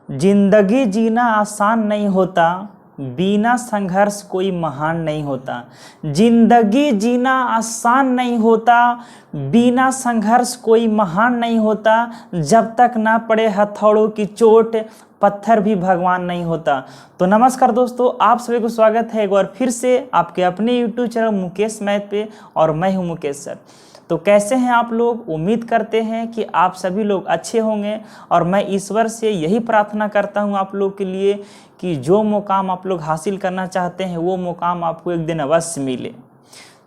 जिंदगी जीना आसान नहीं होता, बिना संघर्ष कोई महान नहीं होता। जिंदगी जीना आसान नहीं होता, बिना संघर्ष कोई महान नहीं होता। जब तक ना पड़े हथौड़ों की चोट, पत्थर भी भगवान नहीं होता। तो नमस्कार दोस्तों, आप सभी को स्वागत है एक बार फिर से आपके अपने YouTube चैनल मुकेश मैथ पे, और मैं हूं मुकेश सर। तो कैसे हैं आप लोग? उम्मीद करते हैं कि आप सभी लोग अच्छे होंगे, और मैं ईश्वर से यही प्रार्थना करता हूं आप लोग के लिए कि जो मुकाम आप लोग हासिल करना चाहते हैं वो मुकाम आपको एक दिन अवश्य मिले।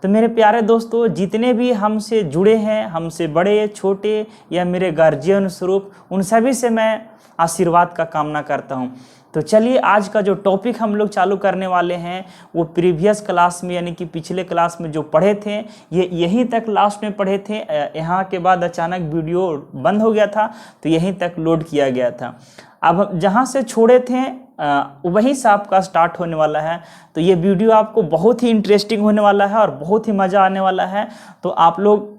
तो मेरे प्यारे दोस्तों, जितने भी हमसे जुड़े हैं, हमसे बड़े छोटे या मेरे गार्जियन स्वरूप, उन सभी से मैं आशीर्वाद का कामना करता हूं। तो चलिए, आज का जो टॉपिक हम लोग चालू करने वाले हैं वो प्रीवियस क्लास में, यानी कि पिछले क्लास में जो पढ़े थे ये यहीं तक लास्ट में पढ़े थे। यहाँ के बाद अचानक वीडियो बंद हो गया था, तो यहीं तक लोड किया गया था। अब जहाँ से छोड़े थे वहीं से आपका स्टार्ट होने वाला है। तो ये वीडियो आपको बहुत ही इंटरेस्टिंग होने वाला है और बहुत ही मज़ा आने वाला है। तो आप लोग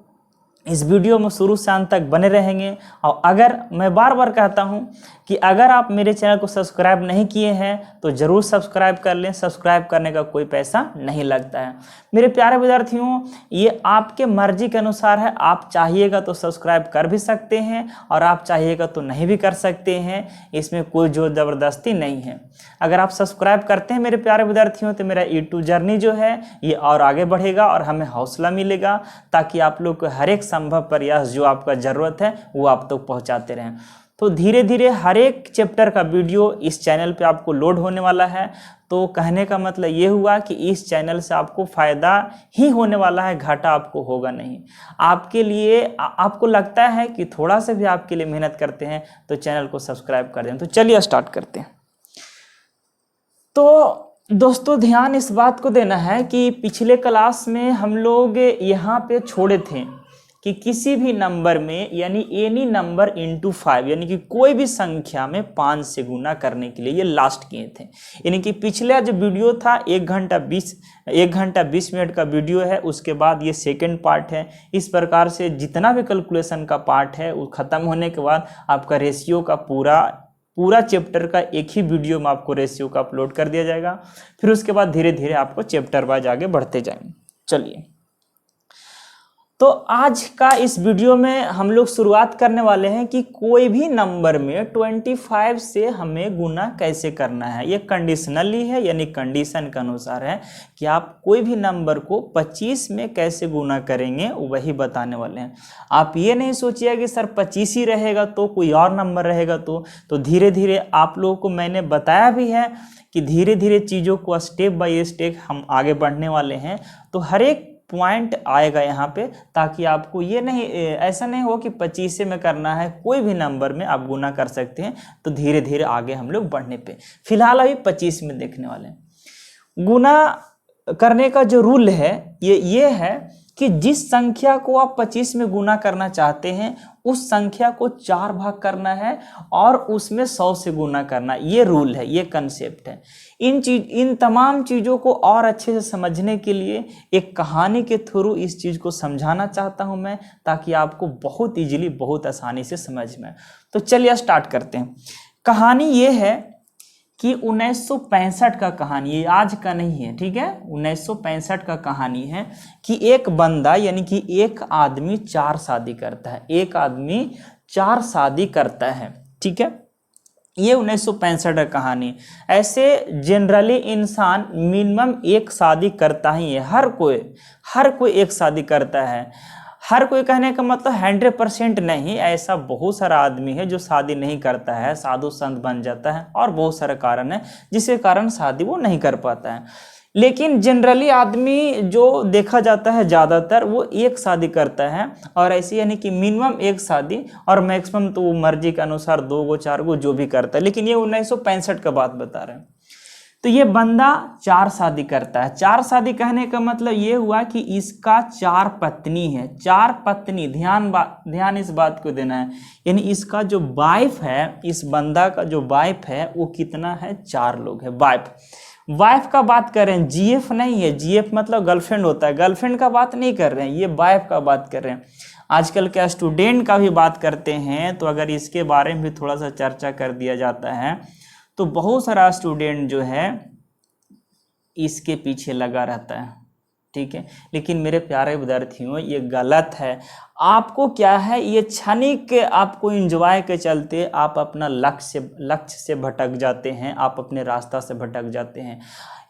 इस वीडियो में शुरू से अंत तक बने रहेंगे। और अगर मैं बार बार कहता हूं कि अगर आप मेरे चैनल को सब्सक्राइब नहीं किए हैं तो ज़रूर सब्सक्राइब कर लें। सब्सक्राइब करने का कोई पैसा नहीं लगता है। मेरे प्यारे विद्यार्थियों, ये आपके मर्जी के अनुसार है। आप चाहिएगा तो सब्सक्राइब कर भी सकते हैं और आप चाहिएगा तो नहीं भी कर सकते हैं। इसमें कोई जोर ज़बरदस्ती नहीं है। अगर आप सब्सक्राइब करते हैं मेरे प्यारे विद्यार्थियों, तो मेरा YouTube जर्नी जो है ये और आगे बढ़ेगा और हमें हौसला मिलेगा, ताकि आप लोग को हर एक संभव प्रयास जो आपका ज़रूरत है वो आप तक पहुंचाते रहें। तो धीरे धीरे हर एक चैप्टर का वीडियो इस चैनल पे आपको लोड होने वाला है। तो कहने का मतलब ये हुआ कि इस चैनल से आपको फ़ायदा ही होने वाला है, घाटा आपको होगा नहीं। आपके लिए आपको लगता है कि थोड़ा सा भी आपके लिए मेहनत करते हैं तो चैनल को सब्सक्राइब कर दें। तो चलिए स्टार्ट करते हैं। तो दोस्तों, ध्यान इस बात को देना है कि पिछले क्लास में हम लोग यहाँ पे छोड़े थे कि किसी भी नंबर में, यानी एनी नंबर इंटू 5, यानी कि कोई भी संख्या में 5 से गुना करने के लिए ये लास्ट किए थे। यानी कि पिछला जो वीडियो था 1 घंटा 20 मिनट का वीडियो है, उसके बाद ये सेकंड पार्ट है। इस प्रकार से जितना भी कैलकुलेशन का पार्ट है वो ख़त्म होने के बाद आपका रेशियो का पूरा चैप्टर का एक ही वीडियो में आपको रेशियो का अपलोड कर दिया जाएगा। फिर उसके बाद धीरे धीरे आपको चैप्टर वाइज आगे बढ़ते जाएंगे। चलिए, तो आज का इस वीडियो में हम लोग शुरुआत करने वाले हैं कि कोई भी नंबर में 25 से हमें गुना कैसे करना है। ये कंडीशनली है, यानी कंडीशन के अनुसार है कि आप कोई भी नंबर को 25 में कैसे गुना करेंगे वही बताने वाले हैं। आप ये नहीं सोचिए कि सर 25 ही रहेगा तो कोई और नंबर रहेगा। तो धीरे धीरे आप लोगों को मैंने बताया भी है कि धीरे धीरे चीज़ों को स्टेप बाय स्टेप हम आगे बढ़ने वाले हैं। तो हर एक पॉइंट आएगा यहाँ पे, ताकि आपको ये नहीं, ऐसा नहीं हो कि 25 में करना है, कोई भी नंबर में आप गुना कर सकते हैं। तो धीरे धीरे आगे हम लोग बढ़ने पे, फिलहाल अभी 25 में देखने वाले हैं। गुना करने का जो रूल है ये है कि जिस संख्या को आप 25 में गुना करना चाहते हैं उस संख्या को 4 भाग करना है और उसमें 100 से गुना करना। ये रूल है, ये कंसेप्ट है। इन तमाम चीज़ों को और अच्छे से समझने के लिए एक कहानी के थ्रू इस चीज़ को समझाना चाहता हूं मैं, ताकि आपको बहुत ईजिली, बहुत आसानी से समझ में। तो चलिए स्टार्ट करते हैं। कहानी ये है कि 1965 का कहानी, ये आज का नहीं है, ठीक है। 1965 का कहानी है कि एक बंदा, यानी कि एक आदमी 4 शादी करता है। एक आदमी 4 शादी करता है, ठीक है। ये 1965 का कहानी। ऐसे जनरली इंसान मिनिमम 1 शादी करता ही है। हर कोई 1 शादी करता है। हर कोई कहने का मतलब 100% नहीं, ऐसा बहुत सारा आदमी है जो शादी नहीं करता है, साधु संत बन जाता है, और बहुत सारे कारण है जिसके कारण शादी वो नहीं कर पाता है। लेकिन जनरली आदमी जो देखा जाता है ज़्यादातर वो 1 शादी करता है, और ऐसे यानी कि मिनिमम 1 शादी, और मैक्सिमम तो वो मर्जी के अनुसार 2 गो 4 गो जो भी करता है। लेकिन ये 1965 का बात बता रहे हैं। तो ये बंदा 4 शादी करता है। 4 शादी कहने का मतलब ये हुआ कि इसका 4 पत्नी है। 4 पत्नी, ध्यान इस बात को देना है। यानी इसका जो वाइफ है, इस बंदा का जो वाइफ है वो कितना है? 4 लोग है। वाइफ का बात कर रहे हैं, जीएफ नहीं है। जीएफ मतलब गर्लफ्रेंड होता है, गर्लफ्रेंड का बात नहीं कर रहे हैं, ये वाइफ का बात कर रहे हैं। आजकल क्या स्टूडेंट का भी बात करते हैं तो अगर इसके बारे में भी थोड़ा सा चर्चा कर दिया जाता है तो बहुत सारा स्टूडेंट जो है इसके पीछे लगा रहता है, ठीक है। लेकिन मेरे प्यारे विद्यार्थियों ये गलत है। आपको क्या है, ये क्षणिक आपको एंजॉय के चलते आप अपना लक्ष्य से भटक जाते हैं, आप अपने रास्ता से भटक जाते हैं।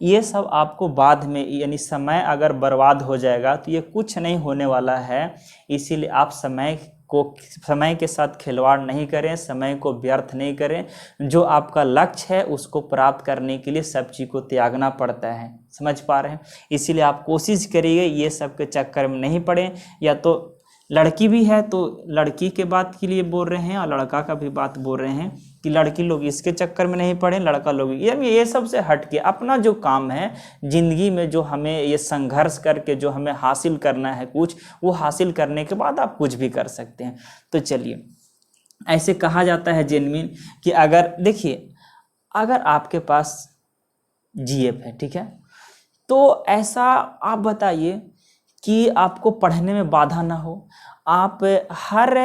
ये सब आपको बाद में यानी समय अगर बर्बाद हो जाएगा तो ये कुछ नहीं होने वाला है। इसीलिए आप समय के साथ खिलवाड़ नहीं करें, समय को व्यर्थ नहीं करें। जो आपका लक्ष्य है उसको प्राप्त करने के लिए सब चीज़ को त्यागना पड़ता है, समझ पा रहे हैं। इसीलिए आप कोशिश करिए ये सब के चक्कर में नहीं पड़े। या तो लड़की भी है तो लड़की के बात के लिए बोल रहे हैं और लड़का का भी बात बोल रहे हैं कि लड़की लोग इसके चक्कर में नहीं पड़े, लड़का लोग ये सब से हट के अपना जो काम है ज़िंदगी में, जो हमें ये संघर्ष करके जो हमें हासिल करना है कुछ, वो हासिल करने के बाद आप कुछ भी कर सकते हैं। तो चलिए, ऐसे कहा जाता है जेन्युइन कि अगर देखिए अगर आपके पास जीएफ है, ठीक है, तो ऐसा आप बताइए कि आपको पढ़ने में बाधा ना हो। आप हर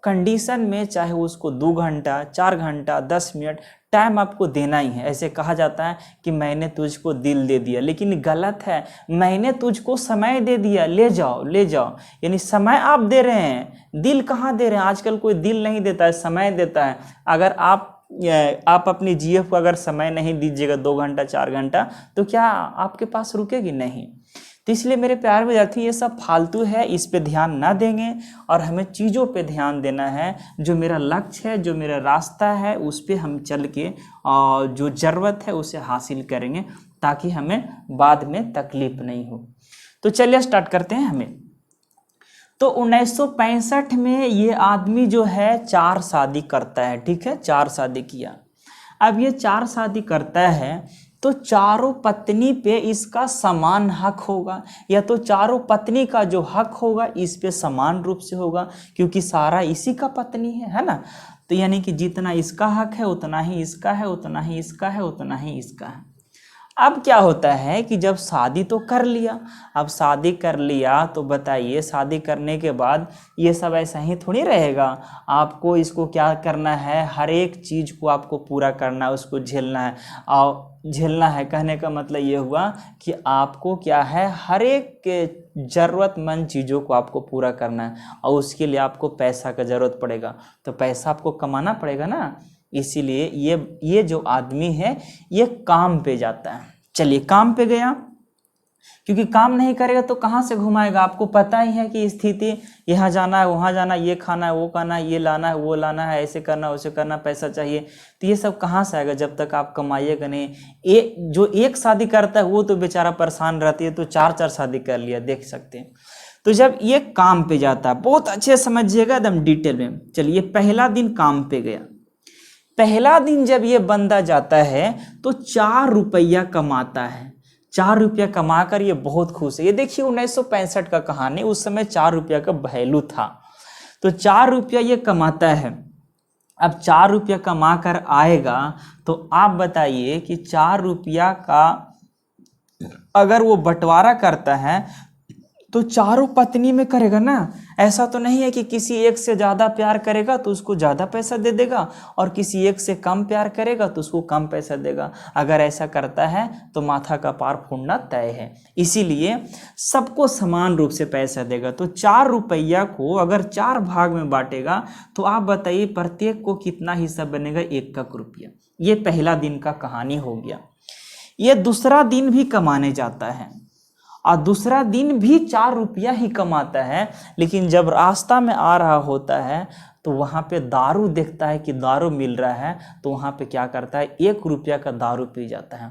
कंडीशन में चाहे उसको 2 घंटा 4 घंटा 10 मिनट टाइम आपको देना ही है। ऐसे कहा जाता है कि मैंने तुझको दिल दे दिया, लेकिन गलत है। मैंने तुझको समय दे दिया, ले जाओ ले जाओ, यानी समय आप दे रहे हैं, दिल कहाँ दे रहे हैं। आजकल कोई दिल नहीं देता है, समय देता है। अगर आप अपनी जीएफ को अगर समय नहीं दीजिएगा 2 घंटा 4 घंटा तो क्या आपके पास रुकेगी? नहीं। तो इसलिए मेरे प्यारे विद्यार्थी ये सब फालतू है, इस पे ध्यान ना देंगे और हमें चीज़ों पे ध्यान देना है। जो मेरा लक्ष्य है, जो मेरा रास्ता है, उस पे हम चल के और जो ज़रूरत है उसे हासिल करेंगे ताकि हमें बाद में तकलीफ नहीं हो। तो चलिए स्टार्ट करते हैं हमें। तो 1965 में ये आदमी जो है 4 शादी करता है, ठीक है, 4 शादी किया। अब ये 4 शादी करता है तो चारों पत्नी पे इसका समान हक होगा, या तो चारों पत्नी का जो हक होगा इस पे समान रूप से होगा, क्योंकि सारा इसी का पत्नी है ना। तो यानी कि जितना इसका हक है उतना ही इसका है, उतना ही इसका है, उतना ही इसका है। अब क्या होता है कि जब शादी तो कर लिया, अब शादी कर लिया तो बताइए शादी करने के बाद ये सब ऐसा ही थोड़ी रहेगा। आपको इसको क्या करना है, हर एक चीज़ को आपको पूरा करना है, उसको झेलना है। और झेलना है कहने का मतलब ये हुआ कि आपको क्या है, हर एक ज़रूरतमंद चीज़ों को आपको पूरा करना है और उसके लिए आपको पैसा का ज़रूरत पड़ेगा। तो पैसा आपको कमाना पड़ेगा ना। इसीलिए ये जो आदमी है ये काम पे जाता है। चलिए काम पे गया, क्योंकि काम नहीं करेगा तो कहाँ से घुमाएगा। आपको पता ही है कि स्थिति, यहाँ जाना है वहाँ जाना, ये खाना है वो खाना है, ये लाना है वो लाना है, ऐसे करना वैसे करना, पैसा चाहिए। तो ये सब कहाँ से आएगा जब तक आप कमाइएगा नहीं। जो एक शादी करता है वो तो बेचारा परेशान रहती है, तो 4 शादी कर लिया, देख सकते हैं। तो जब ये काम पे जाता है, बहुत अच्छे समझिएगा एकदम डिटेल में। चलिए पहला दिन काम पे गया। पहला दिन जब ये बंदा जाता है तो 4 रुपया कमाता है। 4 रुपया कमाकर ये बहुत खुश है। ये देखिए 1965 का कहानी, उस समय 4 रुपया का वैल्यू था। तो 4 रुपया ये कमाता है। अब 4 रुपया कमा कर आएगा तो आप बताइए कि 4 रुपया का अगर वो बंटवारा करता है तो चारों पत्नी में करेगा ना। ऐसा तो नहीं है कि किसी एक से ज़्यादा प्यार करेगा तो उसको ज़्यादा पैसा दे देगा और किसी एक से कम प्यार करेगा तो उसको कम पैसा देगा। अगर ऐसा करता है तो माथा का पार फूटना तय है। इसीलिए सबको समान रूप से पैसा देगा। तो 4 रुपया को अगर 4 भाग में बांटेगा तो आप बताइए प्रत्येक को कितना हिस्सा बनेगा, 1 रुपया। ये पहला दिन का कहानी हो गया। ये दूसरा दिन भी कमाने जाता है और दूसरा दिन भी 4 रुपया ही कमाता है, लेकिन जब रास्ता में आ रहा होता है तो वहाँ पे दारू देखता है कि दारू मिल रहा है, तो वहाँ पे क्या करता है, 1 रुपया का दारू पी जाता है।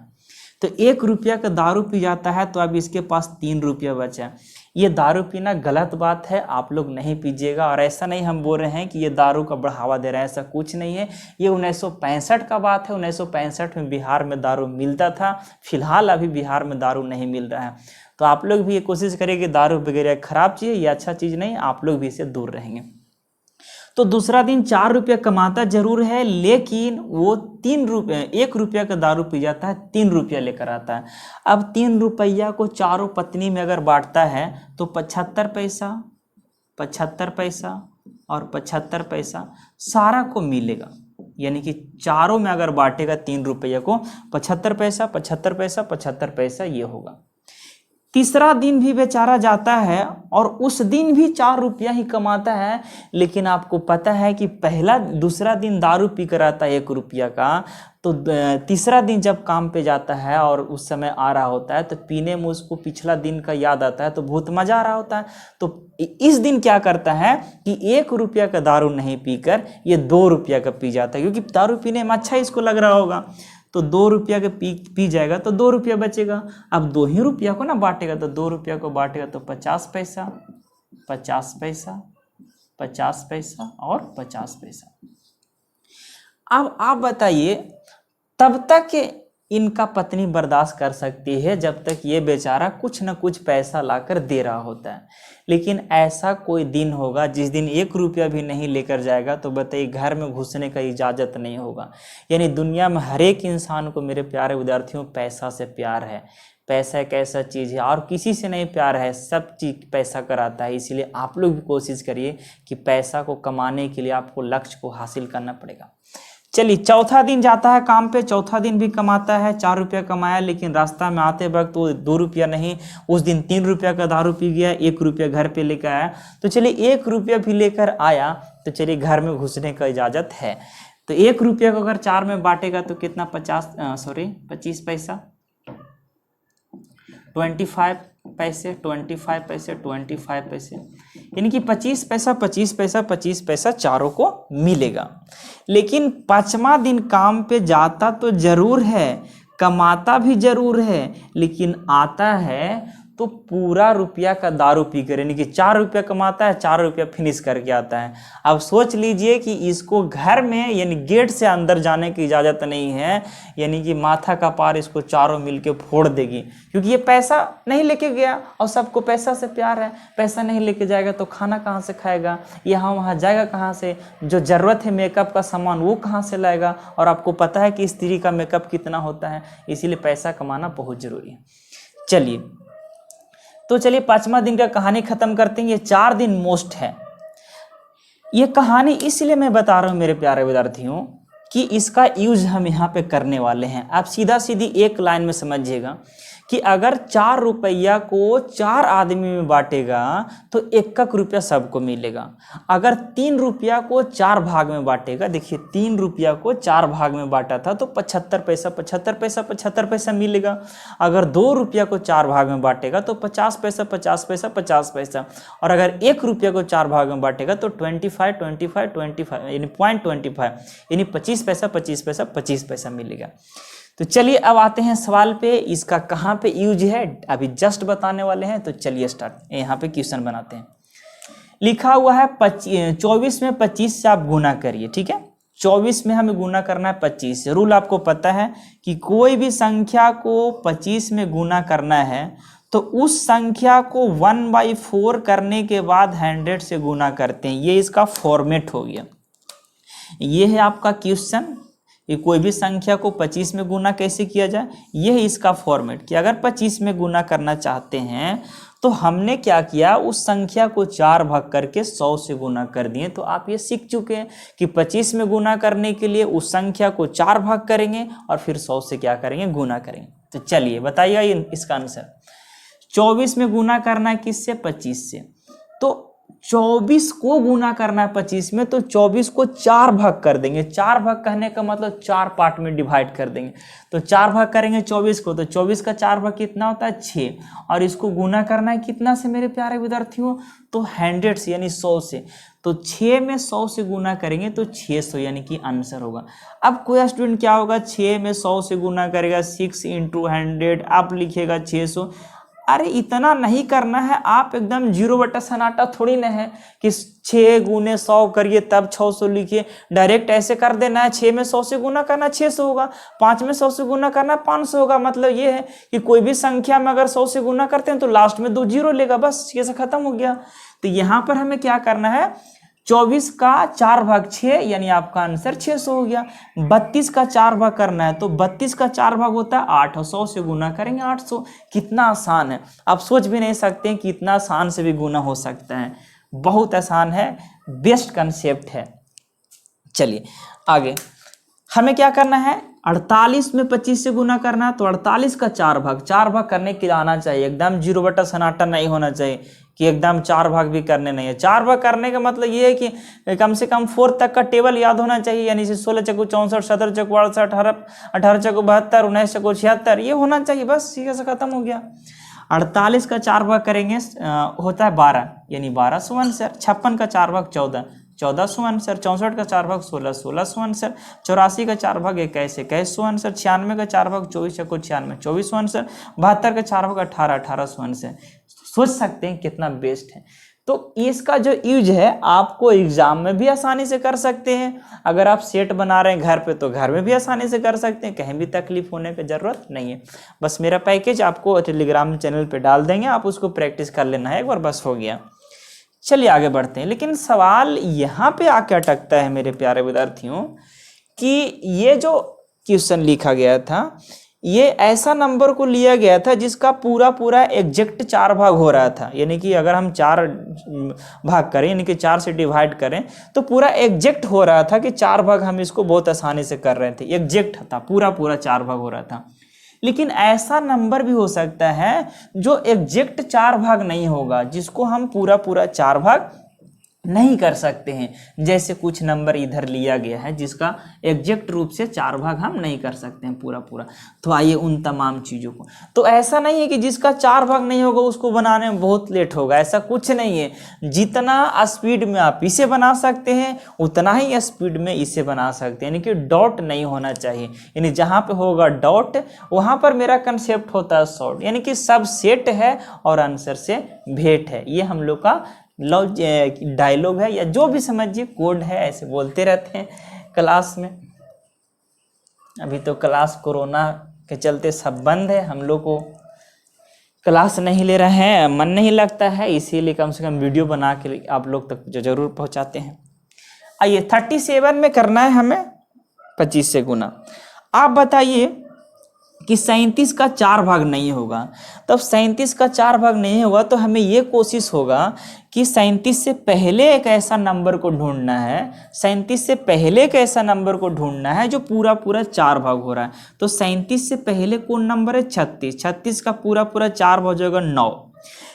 तो 1 रुपया का दारू पी जाता है तो अब इसके पास 3 रुपया बचा है। ये दारू पीना गलत बात है, आप लोग नहीं पीजिएगा। और ऐसा नहीं हम बोल रहे हैं कि ये दारू का बढ़ावा दे रहे हैं, ऐसा कुछ नहीं है। ये 1965 का बात है। 1965 में बिहार में दारू मिलता था, फिलहाल अभी बिहार में दारू नहीं मिल रहा है। तो आप लोग भी ये कोशिश करें कि दारू वगैरह खराब चीज़ है, ये अच्छा चीज़ नहीं, आप लोग भी इससे दूर रहेंगे। तो दूसरा दिन 4 रुपया कमाता जरूर है, लेकिन वो 1 रुपया का दारू पी जाता है, 3 रुपया लेकर आता है। अब 3 रुपया को चारों पत्नी में अगर बांटता है तो 75 पैसा 75 पैसा और 75 पैसा सारा को मिलेगा, यानी कि चारों में अगर बांटेगा 3 रुपये को 75 पैसा 75 पैसा 75 पैसा ये होगा। तीसरा दिन भी बेचारा जाता है और उस दिन भी 4 रुपया ही कमाता है, लेकिन आपको पता है कि दूसरा दिन दारू पी कर आता है 1 रुपया का, तो तीसरा दिन जब काम पे जाता है और उस समय आ रहा होता है तो पीने में उसको पिछला दिन का याद आता है, तो बहुत मजा आ रहा होता है। तो इस दिन क्या करता है कि 1 रुपया का दारू नहीं पीकर ये 2 रुपया का पी जाता है, क्योंकि दारू पीने में अच्छा इसको लग रहा होगा। तो 2 रुपया का पी जाएगा तो 2 रुपया बचेगा। अब 2 ही रुपया को ना बांटेगा, तो 2 रुपया को बांटेगा तो 50 पैसा 50 पैसा 50 पैसा और 50 पैसा। अब आप बताइए, तब तक इनका पत्नी बर्दाश्त कर सकती है जब तक ये बेचारा कुछ न कुछ पैसा लाकर दे रहा होता है, लेकिन ऐसा कोई दिन होगा जिस दिन 1 रुपया भी नहीं लेकर जाएगा, तो बताइए घर में घुसने का इजाज़त नहीं होगा। यानी दुनिया में हर एक इंसान को, मेरे प्यारे विद्यार्थियों, पैसा से प्यार है। पैसा एक ऐसा चीज़ है और किसी से नहीं प्यार है, सब चीज़ पैसा कराता है। इसीलिए आप लोग भी कोशिश करिए कि पैसा को कमाने के लिए आपको लक्ष्य को हासिल करना पड़ेगा। चलिए, चौथा दिन जाता है काम पे, चौथा दिन भी कमाता है, 4 रुपया कमाया, लेकिन रास्ता में आते वक्त वो 2 रुपया नहीं, उस दिन 3 रुपया का दारू पी गया, 1 रुपया घर पे लेकर आया। तो चलिए 1 रुपया भी लेकर आया तो चलिए घर में घुसने का इजाज़त है। तो 1 रुपया को अगर 4 में बांटेगा तो कितना 25 पैसा 25 पैसे 25 पैसे 25 पैसे, यानी कि 25 पैसा 25 पैसा 25 पैसा चारों को मिलेगा। लेकिन 5वां दिन काम पे जाता तो जरूर है, कमाता भी जरूर है, लेकिन आता है तो पूरा रुपया का दारू पी कर, यानी कि 4 रुपया कमाता है, 4 रुपया फिनिश करके आता है। अब सोच लीजिए कि इसको घर में यानी गेट से अंदर जाने की इजाज़त नहीं है, यानी कि माथा का पार इसको चारों मिलके फोड़ देगी, क्योंकि ये पैसा नहीं लेके गया और सबको पैसा से प्यार है। पैसा नहीं लेके जाएगा तो खाना कहाँ से खाएगा, यहाँ वहाँ जाएगा कहाँ से, जो ज़रूरत है मेकअप का सामान वो कहाँ से लाएगा, और आपको पता है कि स्त्री का मेकअप कितना होता है, इसीलिए पैसा कमाना बहुत ज़रूरी है। चलिए, तो चलिए 5वां दिन का कहानी खत्म करते हैं। ये 4 दिन मोस्ट है। ये कहानी इसलिए मैं बता रहा हूँ मेरे प्यारे विद्यार्थियों कि इसका यूज हम यहाँ पे करने वाले हैं। आप सीधा सीधी एक लाइन में समझिएगा कि अगर 4 रुपया को 4 आदमी में बांटेगा तो 1 रुपया सबको मिलेगा। अगर 3 रुपया को 4 भाग में बांटेगा, देखिए 3 रुपया को 4 भाग में बांटा था तो 75 पैसा 75 पैसा 75 पैसा मिलेगा। अगर 2 रुपया को 4 भाग में बांटेगा तो 50 पैसा 50 पैसा 50 पैसा, और अगर 1 रुपया को 4 भाग में बांटेगा तो 25 यानी 0.25 यानी 25 पैसा 25 पैसा 25 पैसा मिलेगा। तो चलिए अब आते हैं सवाल पे, इसका कहाँ पे यूज है अभी जस्ट बताने वाले हैं। तो चलिए स्टार्ट, यहाँ पे क्वेश्चन बनाते हैं। लिखा हुआ है 24 में 25 से आप गुना करिए, ठीक है। 24 में हमें गुना करना है 25 से। रूल आपको पता है कि कोई भी संख्या को 25 में गुना करना है तो उस संख्या को 1/4 करने के बाद 100 से गुना करते हैं। ये इसका फॉर्मेट हो गया। ये है आपका क्वेश्चन कि कोई भी संख्या को 25 में गुना कैसे किया जाए, यह है इसका फॉर्मेट। कि अगर 25 में गुना करना चाहते हैं तो हमने क्या किया, उस संख्या को 4 भाग करके 100 से गुना कर दिए। तो आप ये सीख चुके हैं कि 25 में गुना करने के लिए उस संख्या को 4 भाग करेंगे और फिर 100 से क्या करेंगे, गुना करेंगे। तो चलिए बताइएगा इसका आंसर। 24 में गुना करना है किससे, 25 से। तो 24 को गुना करना है 25 में, तो 24 को 4 भाग कर देंगे। 4 भाग कहने का मतलब 4 पार्ट में डिवाइड कर देंगे। तो 4 भाग करेंगे 24 को, तो 24 का 4 भाग कितना होता है, 6। और इसको गुना करना है कितना से मेरे प्यारे विद्यार्थियों, तो 100 से यानी 100 से। तो 6 में 100 से गुना करेंगे तो 600 यानी कि आंसर होगा। अब कोई स्टूडेंट क्या होगा, 6 में 100 से गुना करेगा 6 × 100, आप लिखिएगा 600। अरे इतना नहीं करना है, आप एकदम 0 सन्नाटा थोड़ी ना है कि 6 × 100 करिए तब 600 लिखिए। डायरेक्ट ऐसे कर देना है, 6 में 100 से गुना करना 600 होगा, 5 में 100 से गुना करना 500 होगा। मतलब ये है कि कोई भी संख्या में अगर 100 से गुना करते हैं तो लास्ट में 2 0 लेगा, बस ये से खत्म हो गया। तो यहाँ पर हमें क्या करना है, 24 का 4 भाग 6 यानी आपका आंसर 600 हो गया। 32 का 4 भाग करना है तो 32 का 4 भाग होता है 8 और 100 से गुना करेंगे 800। कितना आसान है, आप सोच भी नहीं सकते कि इतना आसान से भी गुना हो सकता है। बहुत आसान है, बेस्ट कंसेप्ट है। चलिए आगे, हमें क्या करना है, 48 में 25 से गुना करना है, तो 48 का 4 भाग करने के लिए आना चाहिए, एकदम 0/सन्नाटा नहीं होना चाहिए कि एकदम 4 भाग भी करने नहीं है। 4 भाग करने का मतलब ये है कि कम से कम 4 तक का टेबल याद होना चाहिए, यानी 16 चक्कू 64, 17 चक्कू 68, 18 चक्कू 72, 19 चक्कू 76, ये होना चाहिए, बस सीधा से खत्म हो गया। 48 का 4 भाग करेंगे होता है 12, यानी 12 सौ आंसर। 56 का 4 भाग 14, 14 सौ आंसर। 64 का 4 भाग 16, 16 सौ आंसर। 84 का 4 भाग 21, 21 सौ आंसर। 96 का 4 भाग 24 चक्को 96, 24 सौ आंसर। 72 का 4 भाग 18, 18 सौ आंसर। सोच सकते हैं कितना बेस्ट है। तो इसका जो यूज है आपको एग्जाम में भी आसानी से कर सकते हैं, अगर आप सेट बना रहे हैं घर पे तो घर में भी आसानी से कर सकते हैं, कहीं भी तकलीफ होने की जरूरत नहीं है। बस मेरा पैकेज आपको टेलीग्राम चैनल पे डाल देंगे, आप उसको प्रैक्टिस कर लेना है एक बार, बस हो गया। चलिए आगे बढ़ते हैं। लेकिन सवाल यहाँ पे आके अटकता है मेरे प्यारे विद्यार्थियों कि ये जो क्वेश्चन लिखा गया था, ये ऐसा नंबर को लिया गया था जिसका पूरा पूरा एग्जैक्ट 4 भाग हो रहा था, यानी कि अगर हम 4 भाग करें, यानी कि 4 से डिवाइड करें तो पूरा एग्जैक्ट हो रहा था कि 4 भाग हम इसको बहुत आसानी से कर रहे थे, एग्जैक्ट था, पूरा पूरा 4 भाग हो रहा था। लेकिन ऐसा नंबर भी हो सकता है जो एग्जैक्ट 4 भाग नहीं होगा, जिसको हम पूरा पूरा 4 भाग नहीं कर सकते हैं। जैसे कुछ नंबर इधर लिया गया है जिसका एग्जैक्ट रूप से 4 भाग हम नहीं कर सकते हैं पूरा पूरा। तो आइए उन तमाम चीज़ों को, तो ऐसा नहीं है कि जिसका 4 भाग नहीं होगा उसको बनाने में बहुत लेट होगा, ऐसा कुछ नहीं है। जितना स्पीड में आप इसे बना सकते हैं उतना ही स्पीड में इसे बना सकते हैं, यानी कि डॉट नहीं होना चाहिए, यानी जहाँ पे होगा डॉट वहाँ पर मेरा कंसेप्ट होता है शॉर्ट, यानी कि सब सेट है और आंसर से भेंट है। ये हम लोग का डायलॉग है, या जो भी समझिए कोड है, ऐसे बोलते रहते हैं क्लास में। अभी तो क्लास कोरोना के चलते सब बंद है, हम लोग को क्लास नहीं ले रहे हैं, मन नहीं लगता है, इसीलिए कम से कम वीडियो बना के आप लोग तक जरूर पहुंचाते हैं। आइए 37 में करना है हमें 25 से गुना। आप बताइए कि 37 का 4 भाग नहीं होगा, तब 37 का 4 भाग नहीं होगा तो हमें ये कोशिश होगा कि 37 से पहले एक ऐसा नंबर को ढूंढना है, 37 से पहले एक ऐसा नंबर को ढूंढना है जो पूरा पूरा 4 भाग हो रहा है। तो 37 से पहले कौन नंबर है, 36, 36 का पूरा पूरा 4 भाग हो जाएगा 9।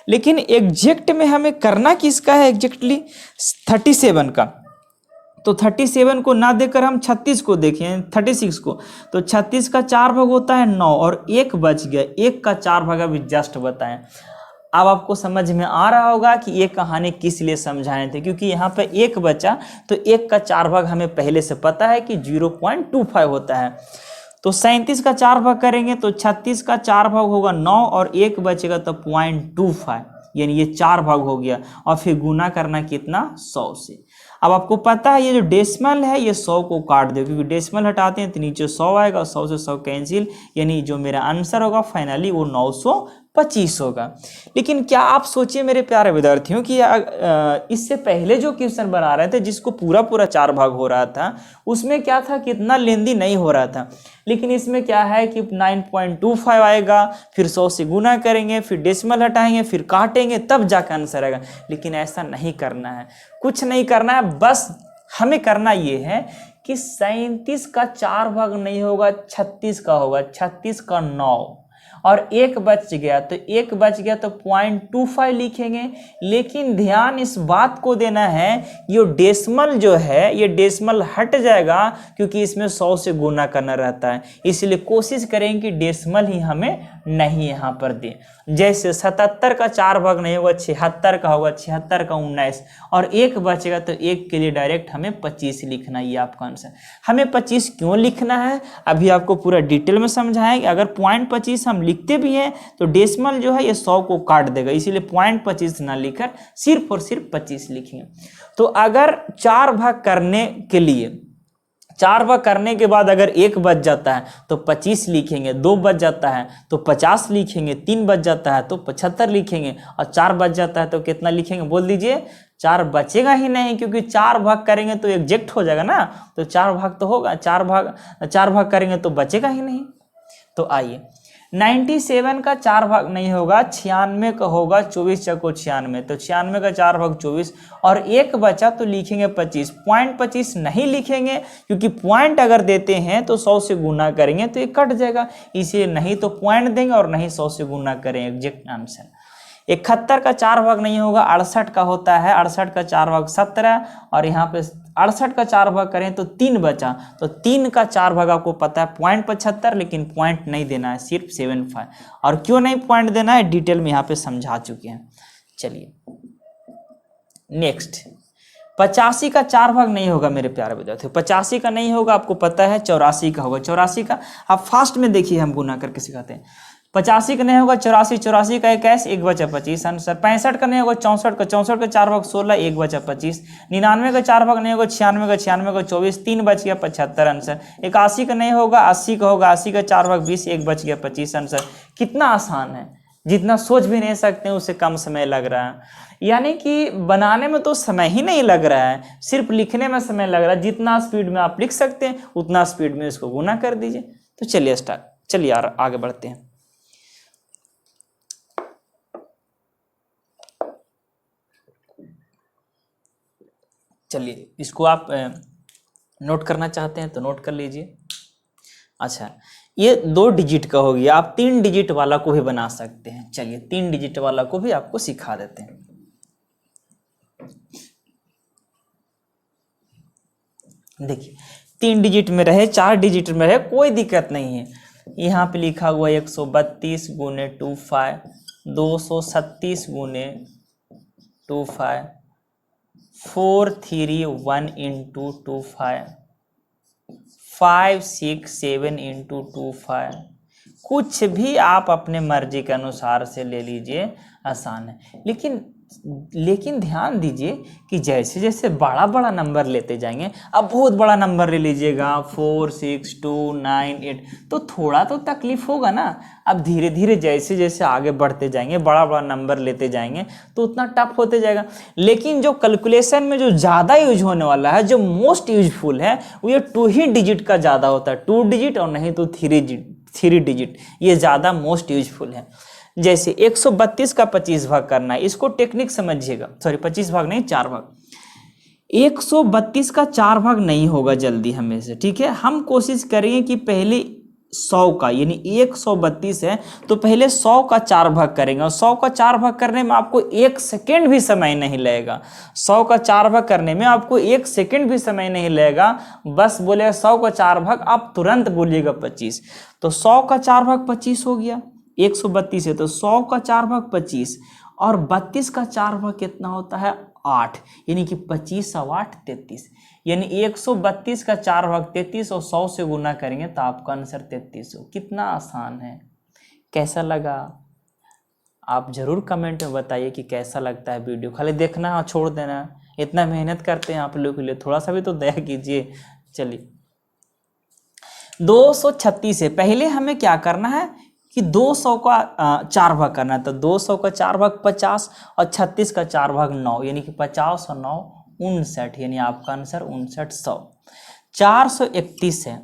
लेकिन एग्जैक्ट में हमें करना किसका है, एग्जैक्टली 37 का। तो 37 को ना देकर हम 36 को देखें, 36 को, तो 36 का 4 भाग होता है 9 और 1 बच गया, 1 का 4 भाग अभी जस्ट बताएं। अब आपको समझ में आ रहा होगा कि ये कहानी किस लिए समझाए थे, क्योंकि यहाँ पे 1 बचा, तो 1 का 4 भाग हमें पहले से पता है कि 0.25 होता है। तो 37 का 4 भाग करेंगे तो 36 का 4 भाग होगा 9 और 1 बचेगा तो 0.25, यानी ये 4 भाग हो गया। और फिर गुना करना कितना, 100 से। अब आपको पता है ये जो डेसिमल है ये 100 को काट दो, क्योंकि डेसिमल हटाते हैं तो नीचे 100 आएगा, 100 से 100 कैंसिल, यानी जो मेरा आंसर होगा फाइनली वो 925 होगा। लेकिन क्या आप सोचिए मेरे प्यारे विद्यार्थियों कि इससे पहले जो क्वेश्चन बना रहे थे जिसको पूरा पूरा 4 भाग हो रहा था, उसमें क्या था कि इतना लेंदी नहीं हो रहा था। लेकिन इसमें क्या है कि 9.25 आएगा, फिर 100 से गुना करेंगे, फिर डेसिमल हटाएंगे, फिर काटेंगे, तब जाकर आंसर आएगा। लेकिन ऐसा नहीं करना है, कुछ नहीं करना है, बस हमें करना ये है कि 37 का 4 भाग नहीं होगा, 36 का होगा, 36 का 9 और 1 बच गया, तो 1 बच गया तो 0.25 लिखेंगे। लेकिन ध्यान इस बात को देना है, ये डेसिमल जो है ये डेसिमल हट जाएगा, क्योंकि इसमें 100 से गुना करना रहता है, इसलिए कोशिश करेंगे कि डेसिमल ही हमें नहीं यहाँ पर दे। जैसे 77 का 4 भाग नहीं होगा, 76 का होगा, 76 का 19 और 1 बचेगा, तो 1 के लिए डायरेक्ट हमें 25 लिखना, ये आपका आंसर। हमें 25 क्यों लिखना है अभी आपको पूरा डिटेल में समझाएंगे। अगर 0.25 हम लिखते भी हैं तो डेसिमल जो है ये 100 को काट देगा, इसीलिए 0.25 ना लिखकर सिर्फ और सिर्फ 25 लिखेंगे। तो अगर 4 भाग करने के लिए, 4 भाग करने के बाद अगर 1 बच जाता है तो 25 लिखेंगे, 2 बच जाता है तो 50 लिखेंगे, 3 बच जाता है तो 75 लिखेंगे और 4 बच जाता है तो कितना लिखेंगे, बोल दीजिए। 4 बचेगा ही नहीं, क्योंकि 4 भाग करेंगे तो एग्जैक्ट हो जाएगा ना, तो 4 भाग तो होगा, 4 भाग करेंगे तो बचेगा ही नहीं। तो आइए 97 का 4 भाग नहीं होगा, 96 का होगा, 24 चको 96, तो 96 का 4 भाग 24 और एक बचा तो लिखेंगे 25। पॉइंट 25 नहीं लिखेंगे क्योंकि पॉइंट अगर देते हैं तो 100 से गुना करेंगे तो ये कट जाएगा, इसीलिए नहीं तो पॉइंट देंगे और नहीं 100 से गुना करें, एग्जैक्ट आंसर। 71 का 4 भाग नहीं होगा, 68 का होता है, 68 का 4 भाग 17 और यहाँ पे 68 का 4 भाग करें तो 3 बचा, तो 3 का 4 भाग आपको पता है पॉइंट 75, लेकिन पॉइंट नहीं देना है, सिर्फ 75। और क्यों नहीं पॉइंट देना है डिटेल में यहाँ पे समझा चुके हैं। चलिए नेक्स्ट, 85 का 4 भाग नहीं होगा मेरे प्यारे विद्यार्थियों, 85 का नहीं होगा, आपको पता है 84 का होगा। 84 का आप फास्ट में देखिए, हम गुना करके सिखाते हैं। 85 का नहीं होगा, 84, 84 का 21, 1 बचा 25 आंसर। 65 का नहीं होगा, 64 का 4 भाग 16, 1 बचा 25। 99 का 4 भाग नहीं होगा, 96 का 24, 3 बच गया 75 आंसर। 81 का नहीं होगा, 80 का होगा, 80 का 4 भाग 20, 1 बच गया 25 आंसर। कितना आसान है, जितना सोच भी नहीं सकते उससे कम समय लग रहा है, यानी कि बनाने में तो समय ही नहीं लग रहा है, सिर्फ लिखने में समय लग रहा है। जितना स्पीड में आप लिख सकते हैं उतना स्पीड में इसको गुना कर दीजिए। तो चलिए चलिए यार आगे बढ़ते हैं। चलिए इसको आप नोट करना चाहते हैं तो नोट कर लीजिए। अच्छा, ये 2 डिजिट का हो गया, आप 3 डिजिट वाला को भी बना सकते हैं। चलिए 3 डिजिट वाला को भी आपको सिखा देते हैं। देखिए 3 डिजिट में रहे, 4 डिजिट में रहे, कोई दिक्कत नहीं है। यहाँ पे लिखा हुआ 132 गुने 25, 237 गुने 25, 431 इंटू 25, 567 इंटू 25। कुछ भी आप अपने मर्जी के अनुसार से ले लीजिए, आसान है। लेकिन ध्यान दीजिए कि जैसे जैसे बड़ा बड़ा नंबर लेते जाएंगे, अब बहुत बड़ा नंबर ले लीजिएगा 4, 6, 2, 9, 8, तो थोड़ा तो तकलीफ होगा ना। अब धीरे धीरे जैसे जैसे आगे बढ़ते जाएंगे, बड़ा बड़ा नंबर लेते जाएंगे तो उतना टफ होते जाएगा। लेकिन जो कैलकुलेशन में जो ज़्यादा यूज होने वाला है, जो मोस्ट यूजफुल है, वो ये 2 ही डिजिट का ज़्यादा होता है, 2 डिजिट और नहीं तो 3 डिजिट, ये ज़्यादा मोस्ट यूजफुल है। जैसे 132 का 25 भाग करना है, इसको टेक्निक समझिएगा। सॉरी 25 भाग नहीं, 4 भाग। 132 का 4 भाग नहीं होगा जल्दी हमें से, ठीक है। हम कोशिश करेंगे कि पहले 100 का, यानी 132 है तो पहले 100 का 4 भाग करेंगे, और 100 का 4 भाग करने में आपको 1 सेकेंड भी समय नहीं लगेगा। 100 का 4 भाग करने में आपको 1 सेकेंड भी समय नहीं लगेगा। बस बोले 100 का 4 भाग, आप तुरंत बोलिएगा 25। तो 100 का 4 भाग 25 हो गया, 132 है तो 100 का 4 भाग 25, और 32 का 4 भाग कितना होता है 8, यानी कि 25 और 8 33, यानी 132 का 4 भाग 33 और 100 से गुना करेंगे तो आपका आंसर 33 हो। कितना आसान है, कैसा लगा आप जरूर कमेंट में बताइए कि कैसा लगता है वीडियो। खाली देखना और छोड़ देना, इतना मेहनत करते हैं आप लोगों के लिए, थोड़ा सा भी तो दया कीजिए। चलिए 236 है, पहले हमें क्या करना है कि 200 का 4 भाग करना है, तो 200 का 4 भाग 50 और 36 का 4 भाग 9, यानी कि 50 और 9 59, यानी आपका आंसर 5900। 431 है,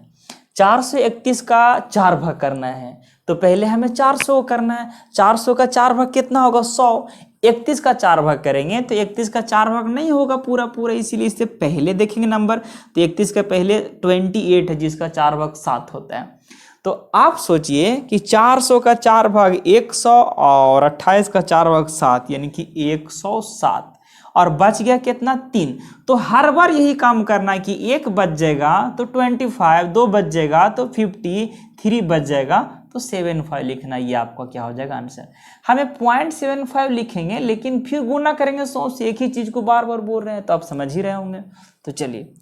431 का 4 भाग करना है तो पहले हमें 400 करना है। 400 का 4 भाग कितना होगा 100। 31 का 4 भाग करेंगे तो 31 का 4 भाग नहीं होगा पूरा पूरा, इसीलिए इससे पहले देखेंगे नंबर। तो 31 का पहले 28 है जिसका 4 भाग 7 होता है। तो आप सोचिए कि 400 का 4 भाग 100 और 28 का 4 भाग 7, यानी कि 107, और बच गया कितना 3। तो हर बार यही काम करना है कि 1 बच जाएगा तो 25, 2 बच जाएगा तो 50, 3 बच जाएगा तो 75 लिखना। ये आपका क्या हो जाएगा आंसर। हमें 0.75 लिखेंगे, लेकिन फिर गुना करेंगे 100 से, एक ही चीज को बार बार बोल रहे हैं तो आप समझ ही रहे होंगे। तो चलिए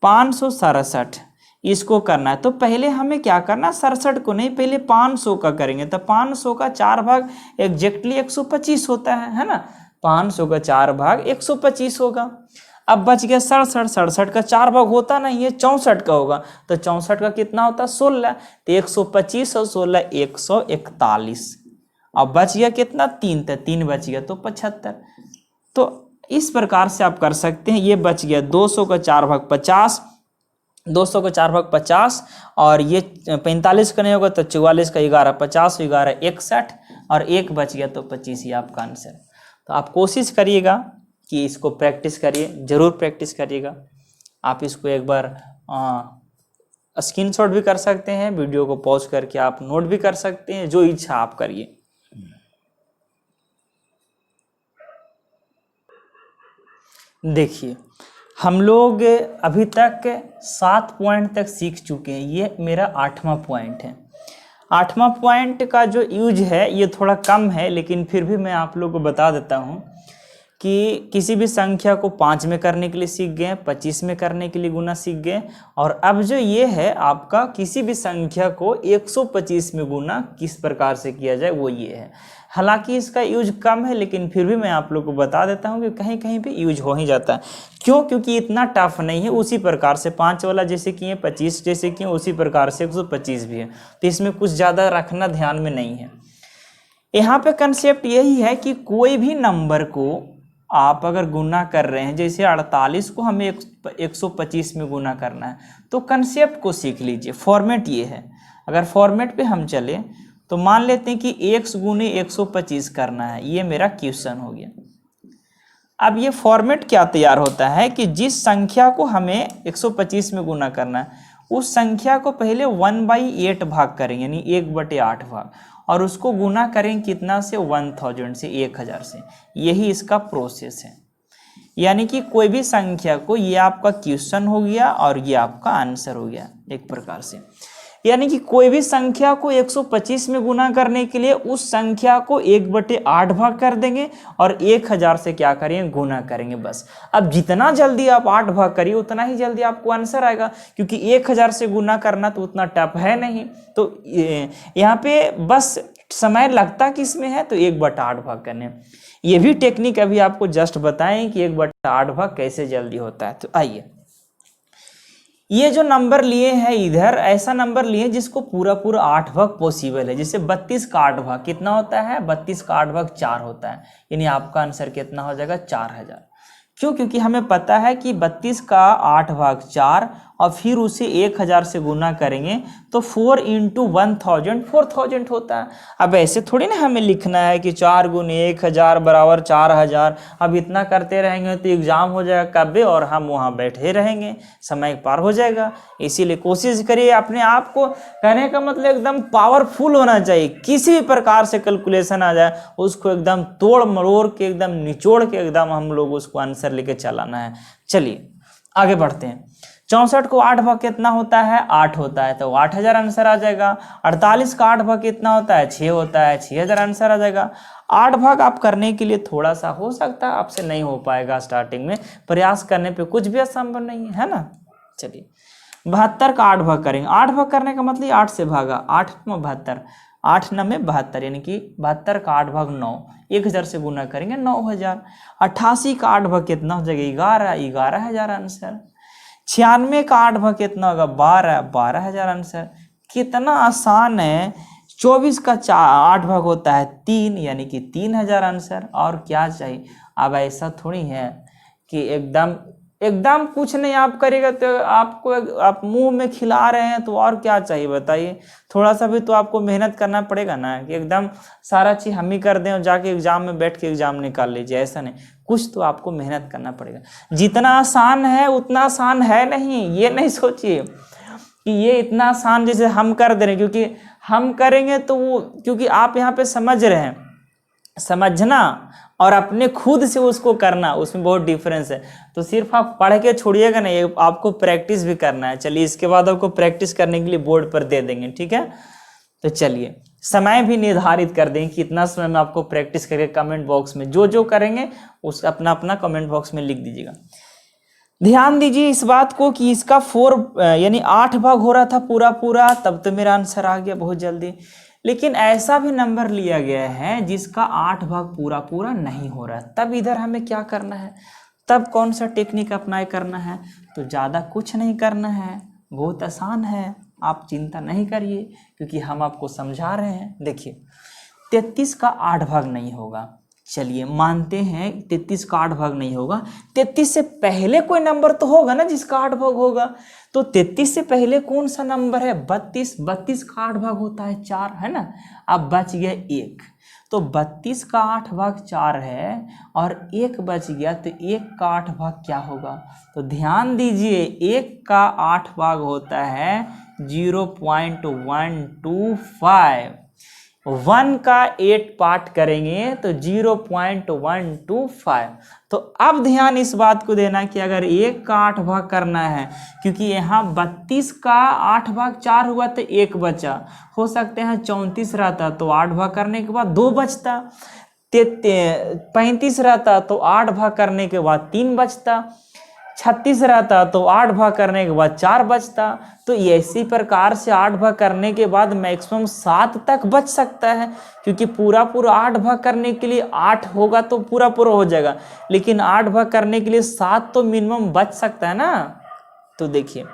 567 इसको करना है, तो पहले हमें क्या करना, 67 को नहीं, पहले 500 का करेंगे। तो 500 का 4 भाग एग्जैक्टली 125 होता है ना। 500 का 4 भाग 125 होगा। अब बच गया 67, 67 का 4 भाग होता नहीं है, 64 का होगा। तो 64 का कितना होता है 16, तो 125 और 16 141। अब बच गया कितना 3, तो 3 बच गया तो 75। तो इस प्रकार से आप कर सकते हैं। ये बच गया 200 का 4 भाग 50 200 को 4 भाग 50, और ये 45 का नहीं होगा तो 44 का 11, 50 11 61, और 1 बच गया तो 25 ही आपका आंसर। तो आप कोशिश करिएगा कि इसको प्रैक्टिस करिए, ज़रूर प्रैक्टिस करिएगा। आप इसको एक बार स्क्रीनशॉट भी कर सकते हैं, वीडियो को पॉज करके आप नोट भी कर सकते हैं, जो इच्छा आप करिए। देखिए हम लोग अभी तक 7 पॉइंट तक सीख चुके हैं, ये मेरा 8वां पॉइंट है। 8वां पॉइंट का जो यूज है ये थोड़ा कम है, लेकिन फिर भी मैं आप लोगों को बता देता हूँ कि किसी भी संख्या को 5 में करने के लिए सीख गए, 25 में करने के लिए गुना सीख गए, और अब जो ये है आपका किसी भी संख्या को 125 में गुना किस प्रकार से किया जाए वो ये है। हालांकि इसका यूज कम है, लेकिन फिर भी मैं आप लोग को बता देता हूँ कि कहीं कहीं पे यूज हो ही जाता है। क्यों? क्योंकि इतना टफ नहीं है। उसी प्रकार से 5 वाला जैसे किए, 25 जैसे किए, उसी प्रकार से 125 भी है, तो इसमें कुछ ज़्यादा रखना ध्यान में नहीं है। यहाँ पे कंसेप्ट यही है कि कोई भी नंबर को आप अगर गुना कर रहे हैं, जैसे 48 को हमें 125 में गुना करना है, तो कंसेप्ट को सीख लीजिए। फॉर्मेट ये है, अगर फॉर्मेट पे हम चले तो मान लेते हैं कि 1 गुने 125 करना है, ये मेरा क्वेश्चन हो गया। अब ये फॉर्मेट क्या तैयार होता है कि जिस संख्या को हमें 125 में गुना करना है, उस संख्या को पहले 1/8 भाग करेंगे, यानी 1/8 भाग, और उसको गुना करेंगे कितना से, 1000 से, 1000 से। यही इसका प्रोसेस है। यानी कि कोई भी संख्या को, ये आपका क्वेश्चन हो गया और ये आपका आंसर हो गया एक प्रकार से। यानी कि कोई भी संख्या को 125 में गुना करने के लिए उस संख्या को 1/8 भाग कर देंगे और 1000 से क्या करेंगे, गुना करेंगे, बस। अब जितना जल्दी आप 8 भाग करिए उतना ही जल्दी आपको आंसर आएगा, क्योंकि 1000 से गुना करना तो उतना टफ है नहीं। तो यहाँ पे बस समय लगता किस में है, तो 1/8 भाग करने। ये भी टेक्निक अभी आपको जस्ट बताएं कि 1/8 भाग कैसे जल्दी होता है। तो आइए, ये जो नंबर लिए हैं इधर, ऐसा नंबर लिए जिसको पूरा पूरा 8 भाग पॉसिबल है। जैसे 32 का 8 भाग कितना होता है, 32 का 8 भाग 4 होता है, यानी आपका आंसर कितना हो जाएगा, 4000। क्यों? क्योंकि हमें पता है कि 32 का 8 भाग 4 और फिर उसे 1000 से गुना करेंगे तो 4 × 1000 4000 होता है। अब ऐसे थोड़ी ना हमें लिखना है कि 4 × 1000 = 4000। अब इतना करते रहेंगे तो एग्जाम हो जाएगा कब, और हम वहाँ बैठे रहेंगे, समय पार हो जाएगा। इसीलिए कोशिश करिए अपने आप को, कहने का मतलब एकदम पावरफुल होना चाहिए। किसी भी प्रकार से कैलकुलेशन आ जाए उसको एकदम तोड़ मरोड़ के, एकदम निचोड़ के, एकदम हम लोग उसको आंसर लेके चलाना है। चलिए आगे बढ़ते हैं। 64 को 8 भाग कितना होता है, 8 होता है, तो 8000 आंसर आ जाएगा। 48 का 8 भाग कितना होता है, 6 होता है, 6000 आंसर आ जाएगा। 8 भाग आप करने के लिए थोड़ा सा हो सकता है आपसे नहीं हो पाएगा स्टार्टिंग में, प्रयास करने पे कुछ भी असंभव नहीं है ना। चलिए 72 का 8 भाग करेंगे। 8 भाग करने का मतलब 8 से भागा, 8 में 72, 8 9 में 72, यानी कि 72 का 8 भाग 9, 1000 से गुना करेंगे 9000। 88 का 8 भाग कितना हो जाएगा, 11000 आंसर। 96 का 8 भाग कितना होगा, 12000 आंसर। कितना आसान है। 24 का 8 भाग होता है 3, यानी कि 3000 आंसर। और क्या चाहिए? अब ऐसा थोड़ी है कि एकदम कुछ नहीं आप करेगा तो आपको, आप मुंह में खिला रहे हैं तो और क्या चाहिए बताइए। थोड़ा सा भी तो आपको मेहनत करना पड़ेगा ना, कि एकदम सारा चीज हम ही कर दें और जाके एग्जाम में बैठ के एग्जाम निकाल लीजिए, ऐसा नहीं। कुछ तो आपको मेहनत करना पड़ेगा। जितना आसान है उतना आसान है नहीं, ये नहीं सोचिए कि ये इतना आसान जैसे हम कर दे रहे हैं, क्योंकि हम करेंगे तो वो, क्योंकि आप यहाँ पे समझ रहे हैं, समझना और अपने खुद से उसको करना, उसमें बहुत डिफरेंस है। तो सिर्फ आप पढ़ के छोड़िएगा नहीं, आपको प्रैक्टिस भी करना है। चलिए इसके बाद आपको प्रैक्टिस करने के लिए बोर्ड पर दे देंगे, ठीक है। तो चलिए समय भी निर्धारित कर देंगे कि इतना समय में आपको प्रैक्टिस करके कमेंट बॉक्स में जो जो करेंगे उस अपना अपना कमेंट बॉक्स में लिख दीजिएगा। ध्यान दीजिए इस बात को कि इसका 4 यानी 8 भाग हो रहा था पूरा पूरा, तब तो मेरा आंसर आ गया बहुत जल्दी। लेकिन ऐसा भी नंबर लिया गया है जिसका 8 भाग पूरा पूरा नहीं हो रहा है, तब इधर हमें क्या करना है, तब कौन सा टेक्निक अप्लाई करना है। तो ज़्यादा कुछ नहीं करना है, बहुत आसान है, आप चिंता नहीं करिए, क्योंकि हम आपको समझा रहे हैं। देखिए 33 का 8 भाग नहीं होगा, चलिए मानते हैं 33 का 8 भाग नहीं होगा। 33 से पहले कोई नंबर तो होगा ना जिसका 8 भाग होगा। तो 33 से पहले कौन सा नंबर है? 32। 32 का 8 भाग होता है 4, है ना। अब बच गया 1, तो 32 का 8 भाग 4 है और 1 बच गया, तो 1 का 8 भाग क्या होगा? तो ध्यान दीजिए 1 का 8 भाग होता है 0.125। 1 का 8 पार्ट करेंगे तो 0.125। तो अब ध्यान इस बात को देना कि अगर 1 का 8 भाग करना है, क्योंकि यहाँ 32 का 8 भाग 4 हुआ तो 1 बचा, हो सकते हैं 34 रहता तो 8 भाग करने के बाद 2 बचता, 35 रहता तो 8 भाग करने के बाद 3 बचता, 36 रहता तो 8 भाग करने के बाद 4 बचता। तो इसी प्रकार से 8 भाग करने के बाद मैक्सिमम 7 तक बच सकता है, क्योंकि पूरा 8 भाग करने के लिए 8 होगा तो पूरा हो जाएगा, लेकिन 8 भाग करने के लिए 7 तो मिनिमम बच सकता है ना। तो देखिए,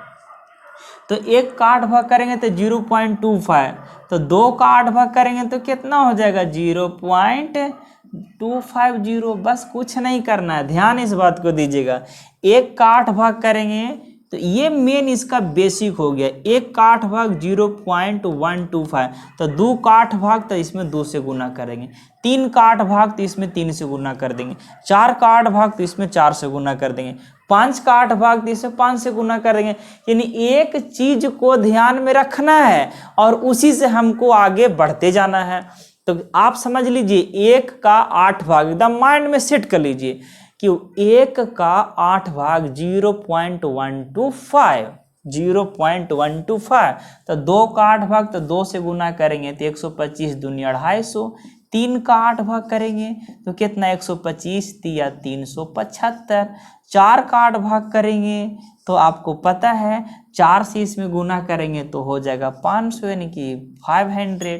तो 1 का 8 भाग करेंगे तो 0.25, तो 2 का 8 भाग करेंगे तो कितना हो जाएगा? 0.250। बस कुछ नहीं करना है, ध्यान इस बात को दीजिएगा। 1 का 8 भाग करेंगे तो ये मेन इसका बेसिक हो गया। 1 का 8 भाग 0.125, तो 2 का 8 भाग तो इसमें 2 से गुना करेंगे, 3 का 8 भाग तो इसमें 3 से गुना कर देंगे, 4 का 8 भाग तो इसमें 4 से गुना कर देंगे, 5 का 8 भाग तो इसमें 5 से गुना करेंगे। यानी एक चीज को ध्यान में रखना है और उसी से हमको आगे बढ़ते जाना है। तो आप समझ लीजिए 1 का 8 भाग एकदम माइंड में सेट कर लीजिए कि 1 का 8 भाग 0.125, 0.125। तो 2 का 8 भाग तो 2 से गुना करेंगे तो 125 दूनी 250। 3 का 8 भाग करेंगे तो कितना? 125 या 375। 4 का 8 भाग करेंगे तो आपको पता है 4 से इसमें गुना करेंगे तो हो जाएगा 500, यानी कि 500।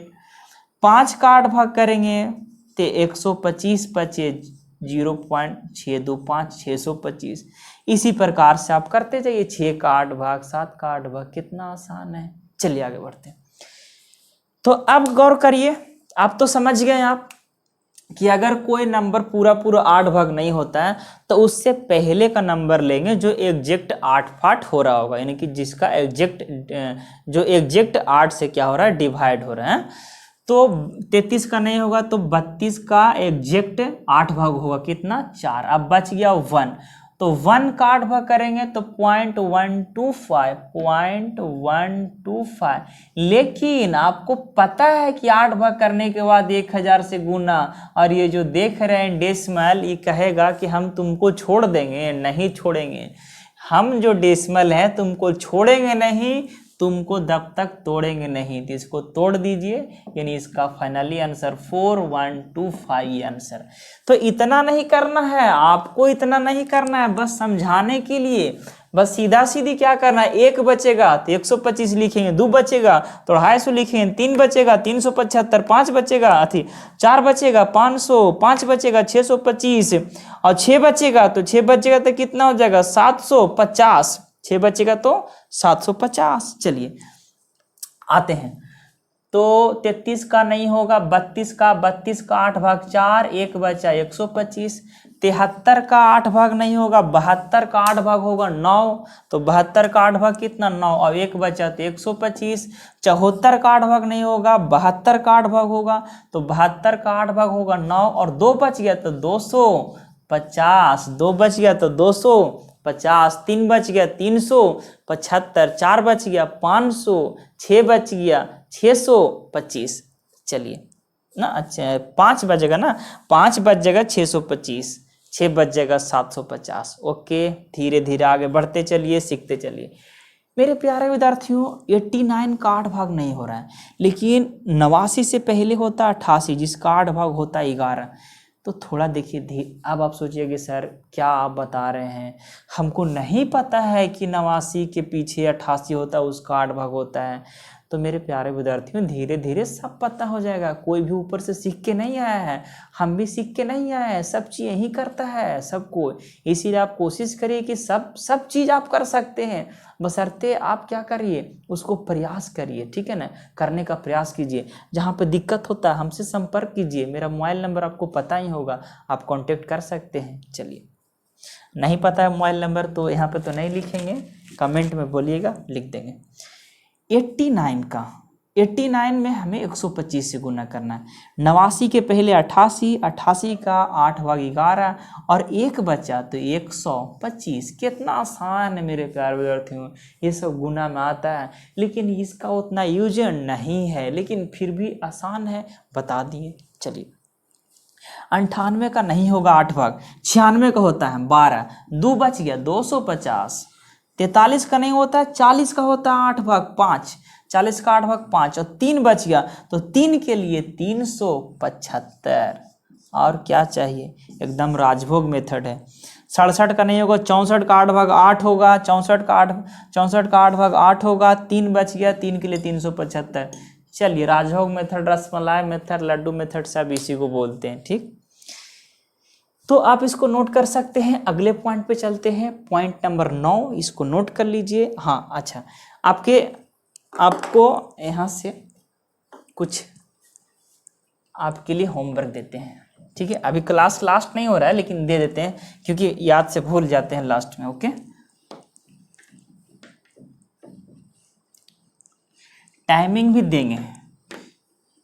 5 का 8 भाग करेंगे तो 125 बचे 0.625, 625। इसी प्रकार से आप करते जाइए। 6 का 8 भाग, 7 का 8 भाग, कितना आसान है। चलिए आगे बढ़ते हैं। तो अब गौर करिए, आप तो समझ गए आप कि अगर कोई नंबर पूरा 8 भाग नहीं होता है तो उससे पहले का नंबर लेंगे जो एग्जैक्ट 8 पार्ट हो रहा होगा, यानी कि जिसका एग्जैक्ट 8 से क्या हो रहा है? डिवाइड हो रहा है। तो 33 का नहीं होगा तो 32 का एग्जैक्ट 8 भाग होगा, कितना? 4। अब बच गया 1, तो 1 का 8 भाग करेंगे तो 0.125। लेकिन आपको पता है कि 8 भाग करने के बाद 1000 से गुना, और ये जो देख रहे हैं डेसिमल, ये कहेगा कि हम तुमको छोड़ देंगे। नहीं छोड़ेंगे हम, जो डेसिमल है तुमको छोड़ेंगे नहीं, तुमको दब तक तोड़ेंगे नहीं। तो इसको तोड़ दीजिए, यानी इसका फाइनली आंसर 4125 आंसर। तो इतना नहीं करना है आपको, इतना नहीं करना है, बस समझाने के लिए। बस सीधा सीधी क्या करना है? 1 बचेगा तो 125 लिखेंगे, 2 बचेगा तो 250 लिखेंगे, 3 बचेगा 375, 5 बचेगा 4 बचेगा 500, 5 बचेगा 625, और 6 बचेगा तो कितना हो जाएगा? 750। 6 बचेगा तो 750। चलिए आते हैं। तो 33 का नहीं होगा, 32 का 8 भाग 4, 1 बचा 125। 73 का 8 भाग नहीं होगा, 72 का 8 भाग होगा 9, तो 72 का 8 भाग कितना? 9, और 1 बचा तो 125। 74 का 8 भाग नहीं होगा, 72 का 8 भाग होगा, तो 72 का 8 भाग होगा 9, और 2 बच गया तो 250। 2 बच गया तो 250, 3 बच गया 375, 4 बच गया 500, 6 बच गया 625। चलिए ना, अच्छा 5 बचेगा ना, 5 बच जाएगा 625, 6 बच जाएगा 750। ओके, धीरे धीरे आगे बढ़ते चलिए, सीखते चलिए। मेरे प्यारे विद्यार्थियों, 89 का 8 भाग नहीं हो रहा है, लेकिन 89 से पहले होता है 88, जिसका 8 भाग होता है 11। तो थोड़ा देखिए, अब आप सोचिए कि सर क्या आप बता रहे हैं, हमको नहीं पता है कि 89 के पीछे 88 होता है, उसका 8 भाग होता है। तो मेरे प्यारे विद्यार्थियों धीरे धीरे सब पता हो जाएगा। कोई भी ऊपर से सीख के नहीं आया है, हम भी सीख के नहीं आए हैं, सब चीज़ यही करता है सबको। इसीलिए आप कोशिश करिए कि सब चीज़ आप कर सकते हैं, बशर्ते आप क्या करिए, उसको प्रयास करिए, ठीक है ना, करने का प्रयास कीजिए। जहाँ पे दिक्कत होता है हमसे संपर्क कीजिए, मेरा मोबाइल नंबर आपको पता ही होगा, आप कांटेक्ट कर सकते हैं। चलिए, नहीं पता है मोबाइल नंबर तो यहाँ पे तो नहीं लिखेंगे, कमेंट में बोलिएगा, लिख देंगे। 89 में हमें 125 से गुना करना है। 89 के पहले 88, 88 का 8/11 और 1 बचा तो 125। कितना आसान है मेरे प्यारे विद्यार्थियों, ये सब गुना में आता है, लेकिन इसका उतना यूज नहीं है, लेकिन फिर भी आसान है, बता दिए। चलिए, 98 का नहीं होगा 8 भाग, 96 का होता है 12, 2 बच गया 250। 43 का नहीं होता है, 40 का होता है 8 भाग 5, 40 का 8 भाग 5 और 3 बच गया तो 3 के लिए 375। और क्या चाहिए, एकदम राजभोग मेथड है। 67 का नहीं होगा, 64 का 8 भाग 8 होगा, 64 का 8 भाग 8 होगा, 3 बच गया, 3 के लिए 375। चलिए, rajbhog method, rasmalai method, laddu method, सब इसी को बोलते हैं, ठीक। तो आप इसको नोट कर सकते हैं। अगले पॉइंट पे चलते हैं, पॉइंट नंबर 9, इसको नोट कर लीजिए। हाँ अच्छा, आपको यहाँ से कुछ आपके लिए होमवर्क देते हैं, ठीक है। अभी क्लास लास्ट नहीं हो रहा है, लेकिन दे देते हैं क्योंकि याद से भूल जाते हैं लास्ट में। ओके, टाइमिंग भी देंगे,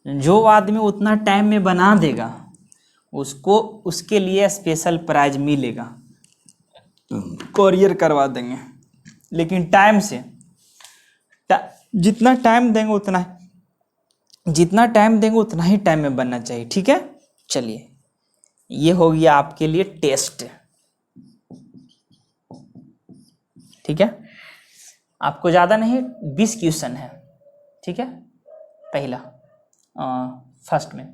जो आदमी उतना टाइम में बना देगा उसको उसके लिए स्पेशल प्राइज मिलेगा, कोरियर करवा देंगे, लेकिन टाइम से, जितना टाइम देंगे उतना ही टाइम में बनना चाहिए, ठीक है। चलिए, ये हो गया आपके लिए टेस्ट, ठीक है। आपको ज़्यादा नहीं, 20 क्वेश्चन है, ठीक है। पहला फर्स्ट में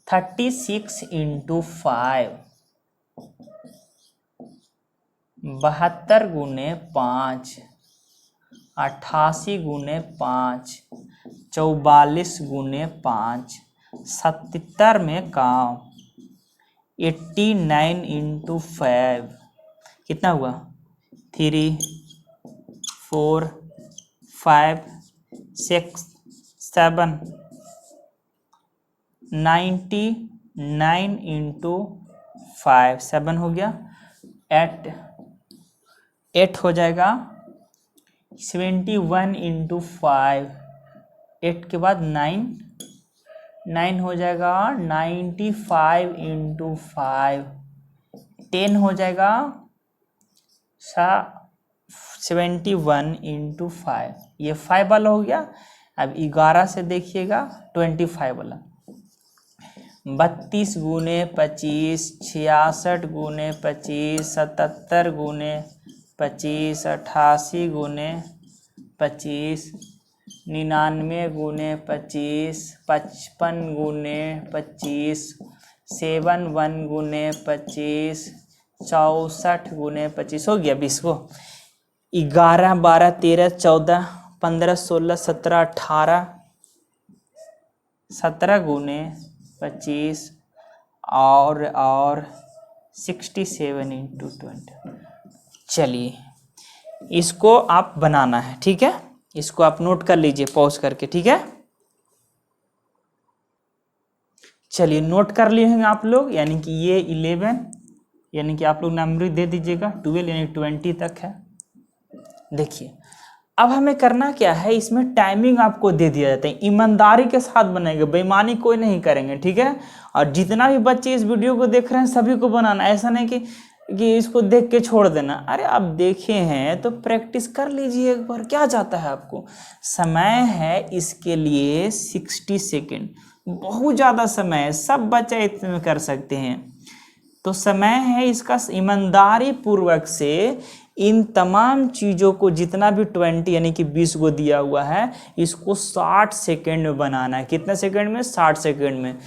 36 × 5, 72 × 5, 88 × 5, 44 × 5, 77 में काम, 89 × 5 कितना हुआ, 3, 4, 5, 6, 7, 99 × 5, 7 हो गया, 8 हो जाएगा, 71 × 5, 8 के बाद 9 हो जाएगा, 95 × 5, 10 हो जाएगा, 71 × 5, ये 5 वाला हो गया। अब 11 से देखिएगा, 25 वाला, 32 × 25, 66 × 25, 77 × 25, 88 × 25, 99 × 25, 55 × 25, 71 × 25, 64 × 25 हो गया 20 को। 11, 12, 13, 14, 15, 16, 17, 18, 17 × 25 और 67 × 20। चलिए, इसको आप बनाना है, ठीक है। इसको आप नोट कर लीजिए पॉज करके, ठीक है। चलिए, नोट कर लिए होंगे आप लोग, यानी कि ये 11, यानी कि आप लोग नंबर दे दीजिएगा, 12 यानी 20 तक है। देखिए, अब हमें करना क्या है, इसमें टाइमिंग आपको दे दिया जाता है, ईमानदारी के साथ बनाएंगे, बेईमानी कोई नहीं करेंगे, ठीक है। और जितना भी बच्चे इस वीडियो को देख रहे हैं सभी को बनाना, ऐसा नहीं कि इसको देख के छोड़ देना। अरे आप देखे हैं तो प्रैक्टिस कर लीजिए एक बार, क्या जाता है आपको। समय है इसके लिए 60 सेकेंड, बहुत ज़्यादा समय है, सब बच्चे इतने में कर सकते हैं। तो समय है इसका ईमानदारी पूर्वक से इन तमाम चीज़ों को जितना भी 20 यानी कि 20 को दिया हुआ है, इसको 60 सेकेंड में बनाना है। कितने सेकेंड में? 60 सेकेंड में।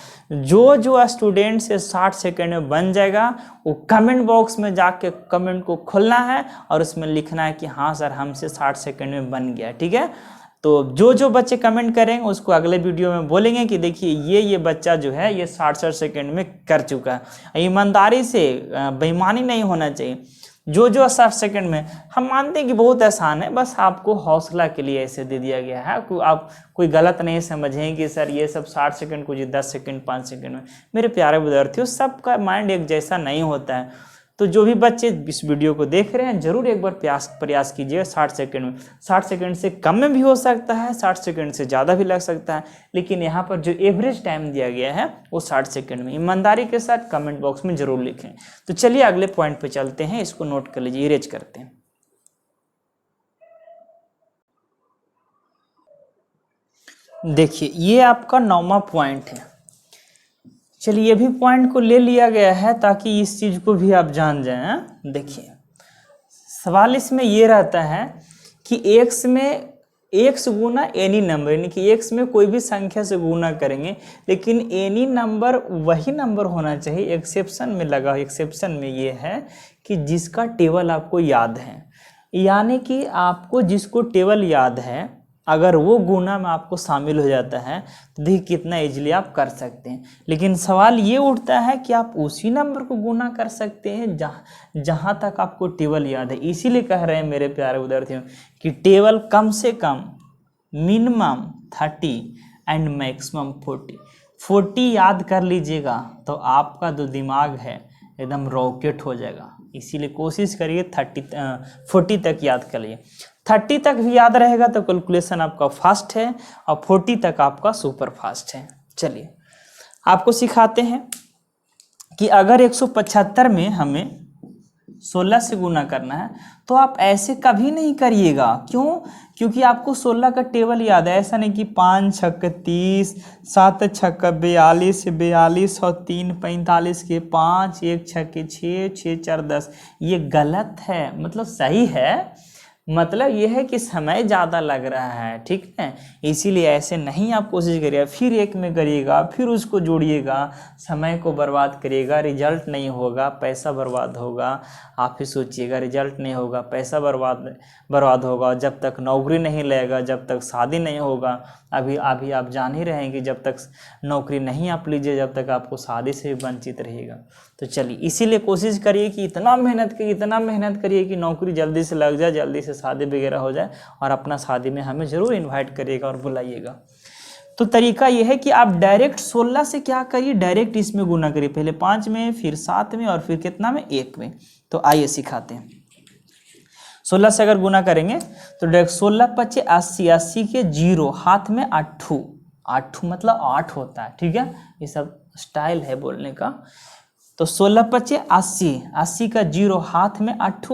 जो स्टूडेंट से 60 सेकेंड में बन जाएगा, वो कमेंट बॉक्स में जाके कमेंट को खोलना है और उसमें लिखना है कि हाँ सर हमसे 60 सेकेंड में बन गया। ठीक है, तो जो बच्चे कमेंट करेंगे उसको अगले वीडियो में बोलेंगे कि देखिए ये बच्चा जो है ये 60 सेकेंड में कर चुका है। ईमानदारी से, बेईमानी नहीं होना चाहिए। जो 60 सेकंड में, हम मानते हैं कि बहुत आसान है, बस आपको हौसला के लिए ऐसे दे दिया गया है। आप कोई गलत नहीं समझें कि सर ये सब 60 सेकंड को जी 10 सेकंड 5 सेकंड में। मेरे प्यारे विद्यार्थियों, सबका माइंड एक जैसा नहीं होता है। तो जो भी बच्चे इस वीडियो को देख रहे हैं जरूर एक बार प्रयास कीजिए 60 सेकंड में। 60 सेकंड से कम में भी हो सकता है, 60 सेकंड से ज़्यादा भी लग सकता है, लेकिन यहाँ पर जो एवरेज टाइम दिया गया है वो 60 सेकंड में। ईमानदारी के साथ कमेंट बॉक्स में जरूर लिखें। तो चलिए अगले पॉइंट पे चलते हैं, इसको नोट कर लीजिए, इरेज करते हैं। देखिए ये आपका 9वां पॉइंट है। चलिए ये भी पॉइंट को ले लिया गया है ताकि इस चीज़ को भी आप जान जाएं। देखिए सवाल इसमें ये रहता है कि x में x गुना एनी नंबर, यानी कि x में कोई भी संख्या से गुना करेंगे, लेकिन एनी नंबर वही नंबर होना चाहिए। एक्सेप्शन में लगा, एक्सेप्शन में ये है कि जिसका टेबल आपको याद है, यानी कि आपको जिसको टेबल याद है अगर वो गुना में आपको शामिल हो जाता है तो देखिए कितना इजीली आप कर सकते हैं। लेकिन सवाल ये उठता है कि आप उसी नंबर को गुना कर सकते हैं जहाँ तक आपको टेबल याद है। इसीलिए कह रहे हैं मेरे प्यारे विद्यार्थियों कि टेबल कम से कम मिनिमम 30 एंड मैक्सिमम 40 याद कर लीजिएगा तो आपका जो दिमाग है एकदम रॉकेट हो जाएगा। इसीलिए कोशिश करिए 40 तक याद कर लीजिए। 30 तक भी याद रहेगा तो कैलकुलेशन आपका फास्ट है और 40 तक आपका सुपर फास्ट है। चलिए आपको सिखाते हैं कि अगर 175 में हमें 16 से गुना करना है तो आप ऐसे कभी नहीं करिएगा। क्यों? क्योंकि आपको 16 का टेबल याद है। ऐसा नहीं कि 5 छक्के 30, 7 छक्का 42, 42 और 3 45 के 5, 1 छक्के 6, 6 4 10। ये गलत है, मतलब सही है, मतलब यह है कि समय ज़्यादा लग रहा है। ठीक है, इसीलिए ऐसे नहीं आप कोशिश करिएगा, फिर एक में करिएगा, फिर उसको जोड़िएगा, समय को बर्बाद करिएगा, रिजल्ट नहीं होगा, पैसा बर्बाद होगा। आप ही सोचिएगा, रिजल्ट नहीं होगा, पैसा बर्बाद होगा, जब तक नौकरी नहीं लगेगा, जब तक शादी नहीं होगा। अभी आप जान ही रहे हैं कि जब तक नौकरी नहीं आप लीजिए जब तक आपको शादी से भी वंचित रहिएगा। तो चलिए इसीलिए कोशिश करिए कि इतना मेहनत करिए कि नौकरी जल्दी से लग जाए, जल्दी से शादी वगैरह हो जाए, और अपना शादी में हमें ज़रूर इनवाइट करिएगा और बुलाइएगा। तो तरीका यह है कि आप डायरेक्ट 16 से क्या करिए, डायरेक्ट इसमें गुना करिए, पहले 5 में, फिर 7 में और फिर कितना में, 1 में। तो आइए सिखाते हैं। 16 से अगर गुना करेंगे तो डायरेक्ट 16 पच्चे 80, 80 के 0 हाथ में 8 मतलब 8 होता है। ठीक है, ये सब स्टाइल है बोलने का। तो 16 पच्चे 80, 80 का 0 हाथ में 8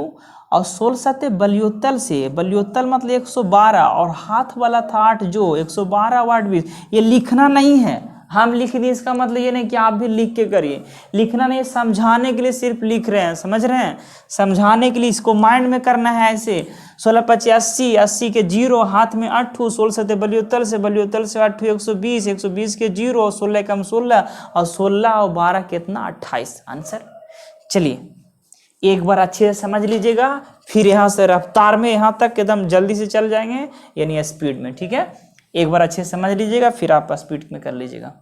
और 16 सते बलियोत्तल से, बलियोत्तल मतलब 112 और हाथ वाला था 8, जो 112 वाट 20। ये लिखना नहीं है, हम लिख दिए इसका मतलब ये नहीं कि आप भी लिख के करिए। लिखना नहीं, समझाने के लिए सिर्फ लिख रहे हैं, समझ रहे हैं, समझाने के लिए इसको माइंड में करना है ऐसे। 16 पच्चे 80, 80 के 0 हाथ में 8, 16 सते बलियोत्तल से 8 120, 120 के 0 और 16 कम 16 और 16 और 12 कितना 28 आंसर। चलिए एक बार अच्छे से समझ लीजिएगा, फिर यहाँ से रफ्तार में यहाँ तक एकदम जल्दी से चल जाएंगे, यानी स्पीड में। ठीक है, एक बार अच्छे से समझ लीजिएगा, फिर आप स्पीड में कर लीजिएगा।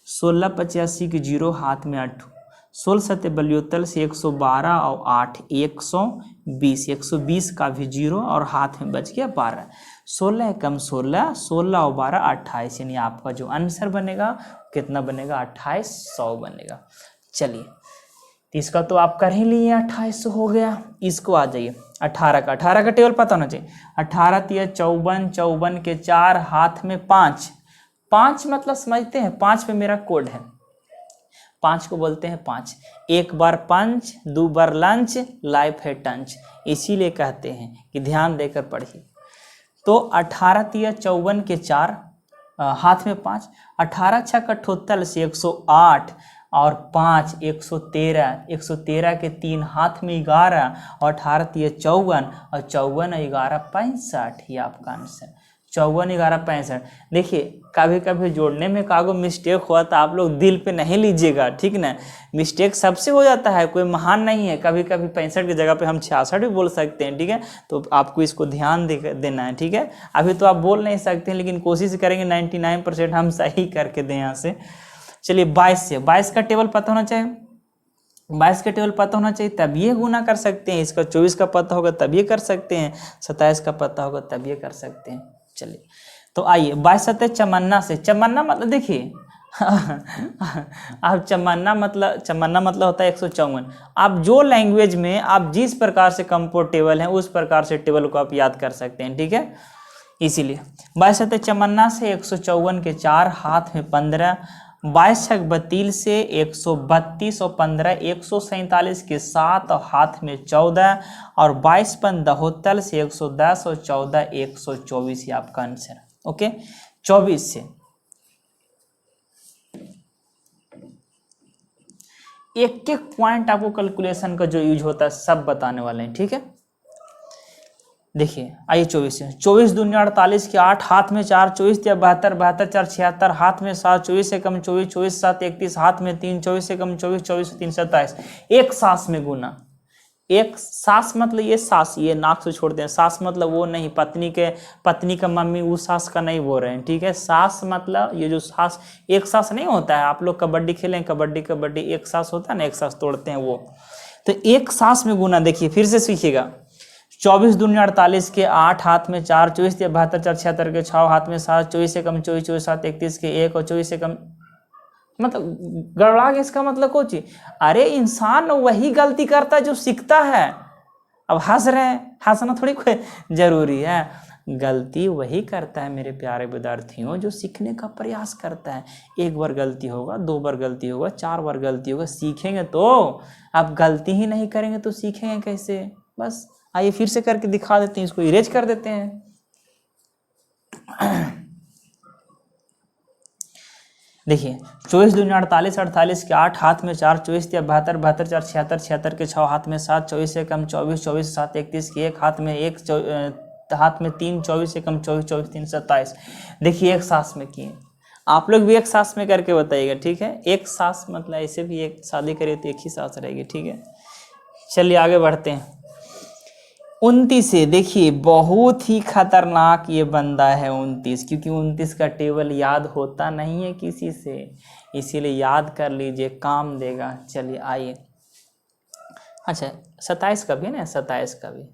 16 पच्चे 80 के 0 हाथ में 8, 16 सते बलियोत्तल से 112 और 8 120, 120 का भी 0 और हाथ में बच गया 12। 16 कम 16, 16 और 12 28, यानी आपका जो आंसर बनेगा कितना बनेगा, 2800 बनेगा। चलिए इसका तो आप कर ही लिए, 2800 हो गया। इसको आ जाइए 18 का टेबल पता होना चाहिए। 18 तिया 54, 54 के 4 हाथ में 5, 5 मतलब समझते हैं, 5 पे मेरा कोड है, 5 को बोलते हैं 5। एक बार पंच, 2 बार लंच, लाइफ है टंच। इसीलिए कहते हैं कि ध्यान देकर पढ़िए। तो 18 तिया 54 के 4 हाथ में 5, 18 छक्का 78 से 108 और 5 113, 113 के 3 हाथ में 11 और 18 3 54 और 54 और 11 65। ये आपका आंसर 54 11 65। देखिए कभी कभी जोड़ने में कागो मिस्टेक हुआ तो आप लोग दिल पे नहीं लीजिएगा, ठीक ना। मिस्टेक सबसे हो जाता है, कोई महान नहीं है। कभी कभी 65 की जगह पे हम 66 भी बोल सकते हैं, ठीक है। तो आपको इसको ध्यान देना है, ठीक है। अभी तो आप बोल नहीं सकते हैं, लेकिन कोशिश करेंगे 99% हम सही करके दें यहाँ से। चलिए 22 से, 22 का टेबल पता होना चाहिए, 22 का टेबल पता होना चाहिए, तब ये गुना कर सकते हैं। इसका 24 का पता होगा तब ये कर सकते हैं, 27 का पता होगा तब ये कर सकते हैं। चलिए तो आइए 22 सत्य चमन्ना से। चमन्ना मतलब देखिए आप चमन्ना मतलब होता है 154। आप जो लैंग्वेज में आप जिस प्रकार से कंफर्टेबल हैं उस प्रकार से टेबल को आप याद कर सकते हैं, ठीक है। इसीलिए 22 सत्य चमन्ना से 154 के 4 हाथ में 15, 22 छक 32 से 132 और 15 147 के 7 और हाथ में 14 और 22 पन 72 से 110 और 14 124। ये आपका आंसर। ओके 24 से एक एक पॉइंट आपको कैलकुलेशन का जो यूज होता है सब बताने वाले हैं, ठीक है। देखिए आइए 24 से, 24 दूनी 48 के 8 हाथ में 4, 24 या 72, 72 4 76 हाथ में 7, 24 से कम 24, 24 7 31 हाथ में 3, 24 से कम 24, 24 3 27। एक सांस में गुना। एक सास मतलब ये सास, ये नाक से छोड़ते हैं। सास मतलब वो नहीं, पत्नी का मम्मी वो सास का नहीं बोल रहे हैं, ठीक है। सास मतलब ये जो सास, एक सास नहीं होता है। आप लोग कबड्डी खेलें, कबड्डी एक सास होता है ना, एक सास तोड़ते हैं वो। तो एक सास में गुना देखिए फिर से सीखिएगा। 24 दूनी 48 के 8 हाथ में 4, 24 या 72 4 76 के 6 हाथ में 7, 24 से कम 24, 24 7 31 के 1 और 24 से कम, मतलब गड़बड़ा गया। इसका मतलब कुछ, अरे इंसान वही गलती करता है जो सीखता है। अब हंस रहे हैं, हंसना थोड़ी कोई जरूरी है। गलती वही करता है मेरे प्यारे विद्यार्थियों जो सीखने का प्रयास करता है। एक बार गलती होगा, 2 बार गलती होगा, 4 बार गलती होगा, सीखेंगे तो। आप गलती ही नहीं करेंगे तो सीखेंगे कैसे। बस आइए फिर से करके दिखा देते हैं, इसको इरेज कर देते हैं। देखिए 24 दूनी 48, 48 के 8 हाथ में 4, 24 या 72, 72 4 76, 76 के 6 हाथ में 7, 24 से कम 24, 24 7 31 के 1 हाथ में 1 हाथ में 3, 24 से कम 24, 24 3 27। देखिए एक सांस में किए। आप लोग भी एक सांस में करके बताइएगा, ठीक है। एक सांस मतलब ऐसे भी एक शादी करिए तो एक ही सांस रहेगी, ठीक है। चलिए आगे बढ़ते हैं। 29 से देखिए बहुत ही खतरनाक ये बंदा है 29, क्योंकि 29 का टेबल याद होता नहीं है किसी से, इसीलिए याद कर लीजिए, काम देगा। चलिए आइए, अच्छा 27 का भी है ना, 27 का भी।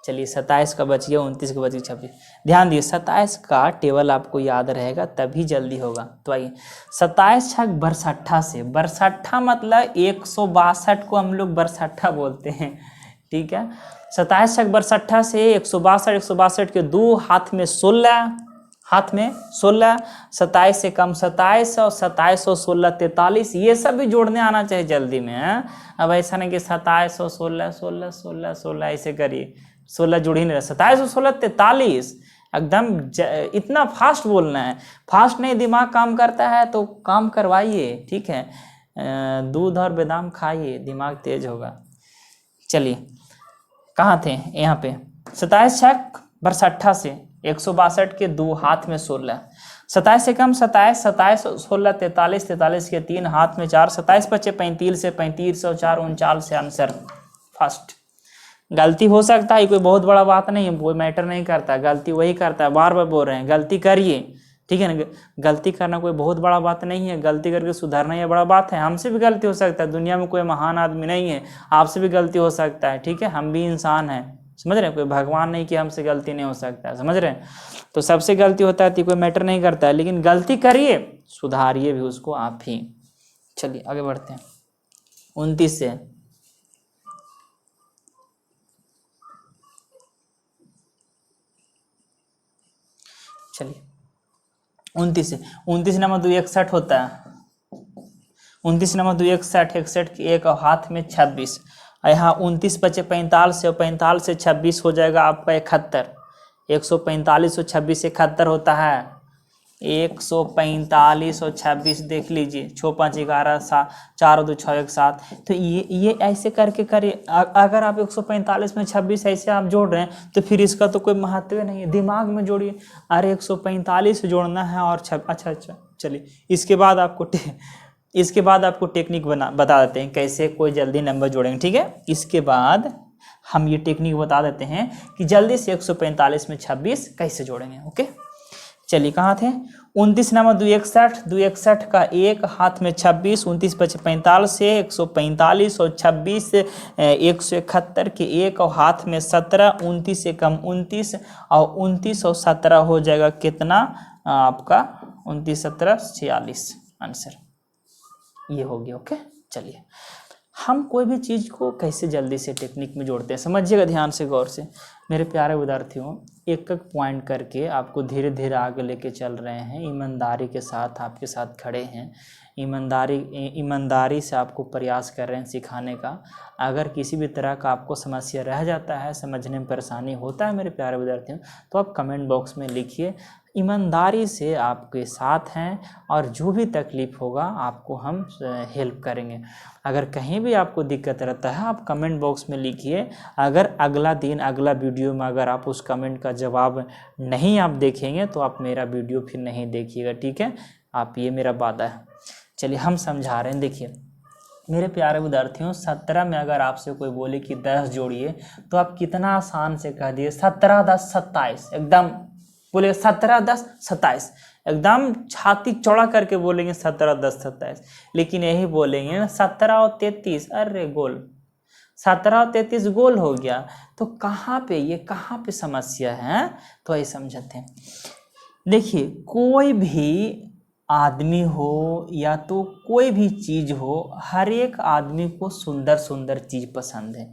चलिए 27 का बच गया, 29 का बच गया 26। ध्यान दिए 27 का टेबल आपको याद रहेगा तभी जल्दी होगा। तो आइए 27 छक 62 से। 62 मतलब 162 को हम लोग 62 बोलते हैं, ठीक है। 27 छक 62 से 162, 162 के 2 हाथ में 16, हाथ में 16, 27 से कम 27 और 27 और 16 43। ये सब भी जोड़ने आना चाहिए जल्दी में, है? अब ऐसा नहीं कि 27 और 16 16 16 16 ऐसे करिए, 16 जुड़ ही नहीं रहा। 27 और 16 43, एकदम इतना फास्ट बोलना है। फास्ट नहीं दिमाग काम करता है तो काम करवाइए, ठीक है। दूध और बादाम खाइए, दिमाग तेज होगा। चलिए कहाँ थे, यहाँ पे 27 छक 62 से 162 के 2 हाथ में 16, 27 से कम 27, 27 16 43, 43 के 3 हाथ में 4, 27 बचे 35 से 35 और 4 39 से आंसर फर्स्ट। गलती हो सकता है, कोई बहुत बड़ा बात नहीं है, कोई मैटर नहीं करता, गलती वही करता है। बार बार बोल रहे हैं गलती करिए, ठीक है ना। गलती करना कोई बहुत बड़ा बात नहीं है, गलती करके सुधारना ये बड़ा बात है। हमसे भी गलती हो सकता है, दुनिया में कोई महान आदमी नहीं है, आपसे भी गलती हो सकता है, ठीक है। हम भी इंसान हैं, समझ रहे हैं। कोई भगवान नहीं कि हमसे गलती नहीं हो सकता है, समझ रहे हैं। तो सबसे गलती होता है तो कोई मैटर नहीं करता है, लेकिन गलती करिए, सुधारिए भी उसको आप ही। चलिए आगे बढ़ते हैं 29 से। चलिए 29 से, 29 नंबर 2 61 होता है। 29 नंबर 2 61, 61 के 1 और हाथ में 26। यहाँ 29 बचे 45 से, और 45 से 26 हो जाएगा आपका 71। 145 और 26 71 होता है। 145 और 26 देख लीजिए, 6 5 11 7 4 2 6 1 7। तो ये ऐसे करके करिए। अगर आप 145 में 26 ऐसे आप जोड़ रहे हैं तो फिर इसका तो कोई महत्व नहीं है, दिमाग में जोड़िए। अरे 145 जोड़ना है और अच्छा चलिए इसके बाद आपको टेक्निक बता देते हैं कैसे कोई जल्दी नंबर जोड़ेंगे, ठीक है। इसके बाद हम ये टेक्निक बता देते हैं कि जल्दी से 145 में 26 कैसे जोड़ेंगे। ओके चलिए कहाँ थे, 29 नंबर 261 का 1 हाथ में 26, 29 5 45 से 145 और 26 171 के 1 और हाथ में 17, 29 से कम 29 और 29 और 17 हो जाएगा कितना आपका 29 17 46 आंसर ये हो गया। ओके चलिए हम कोई भी चीज़ को कैसे जल्दी से टेक्निक में जोड़ते हैं समझिएगा ध्यान से गौर से मेरे प्यारे विद्यार्थियों। एक एक पॉइंट करके आपको धीरे धीरे आगे लेके चल रहे हैं, ईमानदारी के साथ आपके साथ खड़े हैं, ईमानदारी से आपको प्रयास कर रहे हैं सिखाने का। अगर किसी भी तरह का आपको समस्या रह जाता है, समझने में परेशानी होता है मेरे प्यारे विद्यार्थियों, तो आप कमेंट बॉक्स में लिखिए, ईमानदारी से आपके साथ हैं और जो भी तकलीफ़ होगा आपको हम हेल्प करेंगे। अगर कहीं भी आपको दिक्कत रहता है आप कमेंट बॉक्स में लिखिए। अगर अगला दिन अगला वीडियो में अगर आप उस कमेंट का जवाब नहीं आप देखेंगे तो आप मेरा वीडियो फिर नहीं देखिएगा, ठीक है। आप ये मेरा वादा है। चलिए हम समझा रहे हैं, देखिए मेरे प्यारे विद्यार्थियों 17 में अगर आपसे कोई बोले कि 10 जोड़िए तो आप कितना आसान से कह दिए 17 10 27, एकदम बोले 17 10 27, एकदम छाती चौड़ा करके बोलेंगे 17 10 27। लेकिन यही बोलेंगे ना 17 और 33, अरे गोल 17 और 33 गोल हो गया। तो कहाँ पे समस्या है, तो ये समझते हैं। देखिए कोई भी आदमी हो या तो कोई भी चीज़ हो, हर एक आदमी को सुंदर सुंदर चीज़ पसंद है,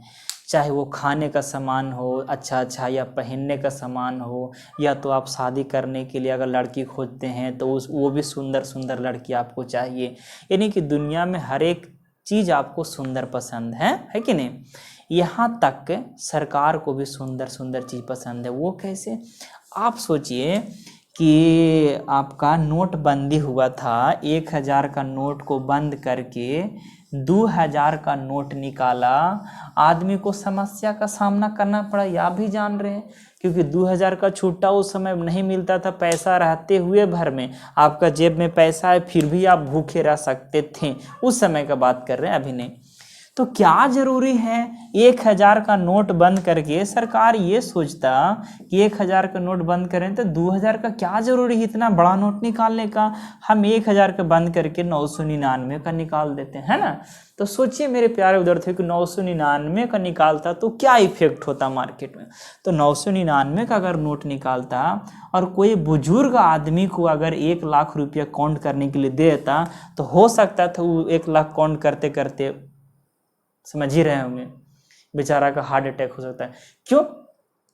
चाहे वो खाने का सामान हो अच्छा या पहनने का सामान हो, या तो आप शादी करने के लिए अगर लड़की खोजते हैं तो वो भी सुंदर सुंदर लड़की आपको चाहिए। यानी कि दुनिया में हर एक चीज़ आपको सुंदर पसंद है कि नहीं। यहाँ तक सरकार को भी सुंदर सुंदर चीज़ पसंद है। वो कैसे, आप सोचिए कि आपका नोटबंदी हुआ था, 1000 का नोट को बंद करके 2000 का नोट निकाला, आदमी को समस्या का सामना करना पड़ा, यह आप भी जान रहे हैं, क्योंकि 2000 का छुट्टा उस समय नहीं मिलता था। पैसा रहते हुए भर में आपका जेब में पैसा है फिर भी आप भूखे रह सकते थे, उस समय का बात कर रहे हैं, अभी नहीं। तो क्या जरूरी है 1000 का नोट बंद करके, सरकार ये सोचता कि 1000 का नोट बंद करें तो 2000 का क्या जरूरी है इतना बड़ा नोट निकालने का, हम 1000 का बंद करके 999 का निकाल देते हैं ना। तो सोचिए मेरे प्यारे विद्यार्थियों कि 999 का निकालता तो क्या इफेक्ट होता मार्केट में। तो 999 का अगर नोट निकालता और कोई बुजुर्ग आदमी को अगर 1 लाख रुपया काउंट करने के लिए देता तो हो सकता था वो 1 लाख काउंट करते करते, समझ ही रहे होंगे, बेचारा का हार्ट अटैक हो सकता है। क्यों?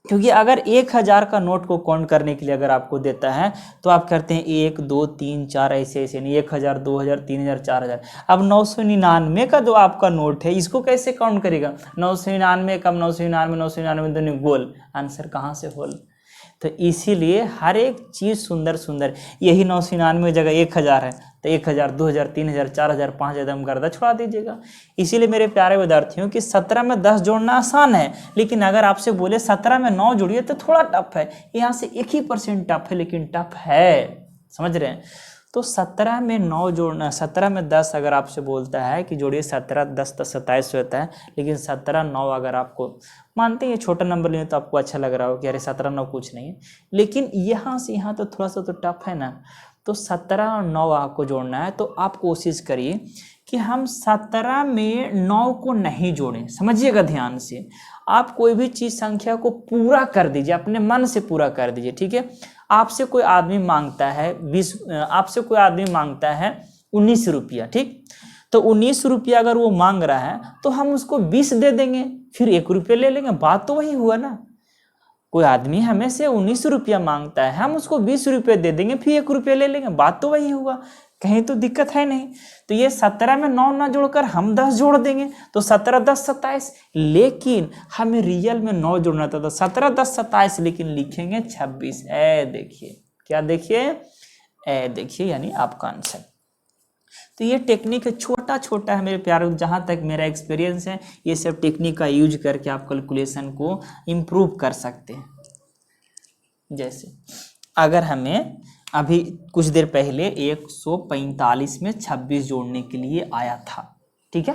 क्योंकि अगर 1000 का नोट को काउंट करने के लिए अगर आपको देता है तो आप करते हैं 1 2 3 4 ऐसे नहीं, 1000 2000 3000 4000। अब 999 का जो आपका नोट है इसको कैसे काउंट करेगा, 999 कम 999 999 दोनों गोल, आंसर कहाँ से होल। तो इसीलिए हर एक चीज़ सुंदर सुंदर, यही 999 जगह 1000 है तो 1000 2000 3000 4000 5000 दम गर्दा छुड़ा दीजिएगा। इसीलिए मेरे प्यारे विद्यार्थियों कि 17 में 10 जोड़ना आसान है, लेकिन अगर आपसे बोले 17 में 9 जोड़िए तो थोड़ा टफ है। यहाँ से 1% टफ है, लेकिन टफ है, समझ रहे हैं। तो 17 में 9 जोड़ना, 17 में 10 अगर आपसे बोलता है कि जोड़िए 17 10 तो 27 होता है, लेकिन 17 9 अगर आपको मानते हैं छोटा नंबर लें तो आपको अच्छा लग रहा हो कि अरे 17 9 कुछ नहीं है, लेकिन यहाँ से यहाँ तो थोड़ा सा तो टफ है ना। तो 17 और 9 आपको जोड़ना है, तो आप कोशिश करिए कि हम 17 में 9 को नहीं जोड़ें। समझिएगा ध्यान से, आप कोई भी चीज़ संख्या को पूरा कर दीजिए, अपने मन से पूरा कर दीजिए, ठीक है। आपसे कोई आदमी मांगता है 19 रुपया, ठीक, तो 19 रुपया अगर वो मांग रहा है तो हम उसको 20 दे देंगे, फिर 1 रुपया ले लेंगे, बात तो वही हुआ ना। कोई आदमी हमें से 19 रुपया मांगता है, हम उसको 20 रुपये दे देंगे, फिर 1 रुपया ले लेंगे, बात तो वही हुआ, कहीं तो दिक्कत है नहीं। तो ये 17 में 9 ना जोड़कर हम 10 जोड़ देंगे तो 17 10 27, लेकिन हमें रियल में 9 जोड़ना था तो 17 10 27, लेकिन लिखेंगे 26। देखिए क्या, देखिए देखिए यानी आपका आंसर। तो ये टेक्निक छोटा छोटा है मेरे प्यारे, जहाँ तक मेरा एक्सपीरियंस है ये सब टेक्निक का यूज करके आप कैलकुलेशन को इम्प्रूव कर सकते हैं। जैसे अगर हमें अभी कुछ देर पहले 145 में 26 जोड़ने के लिए आया था, ठीक है,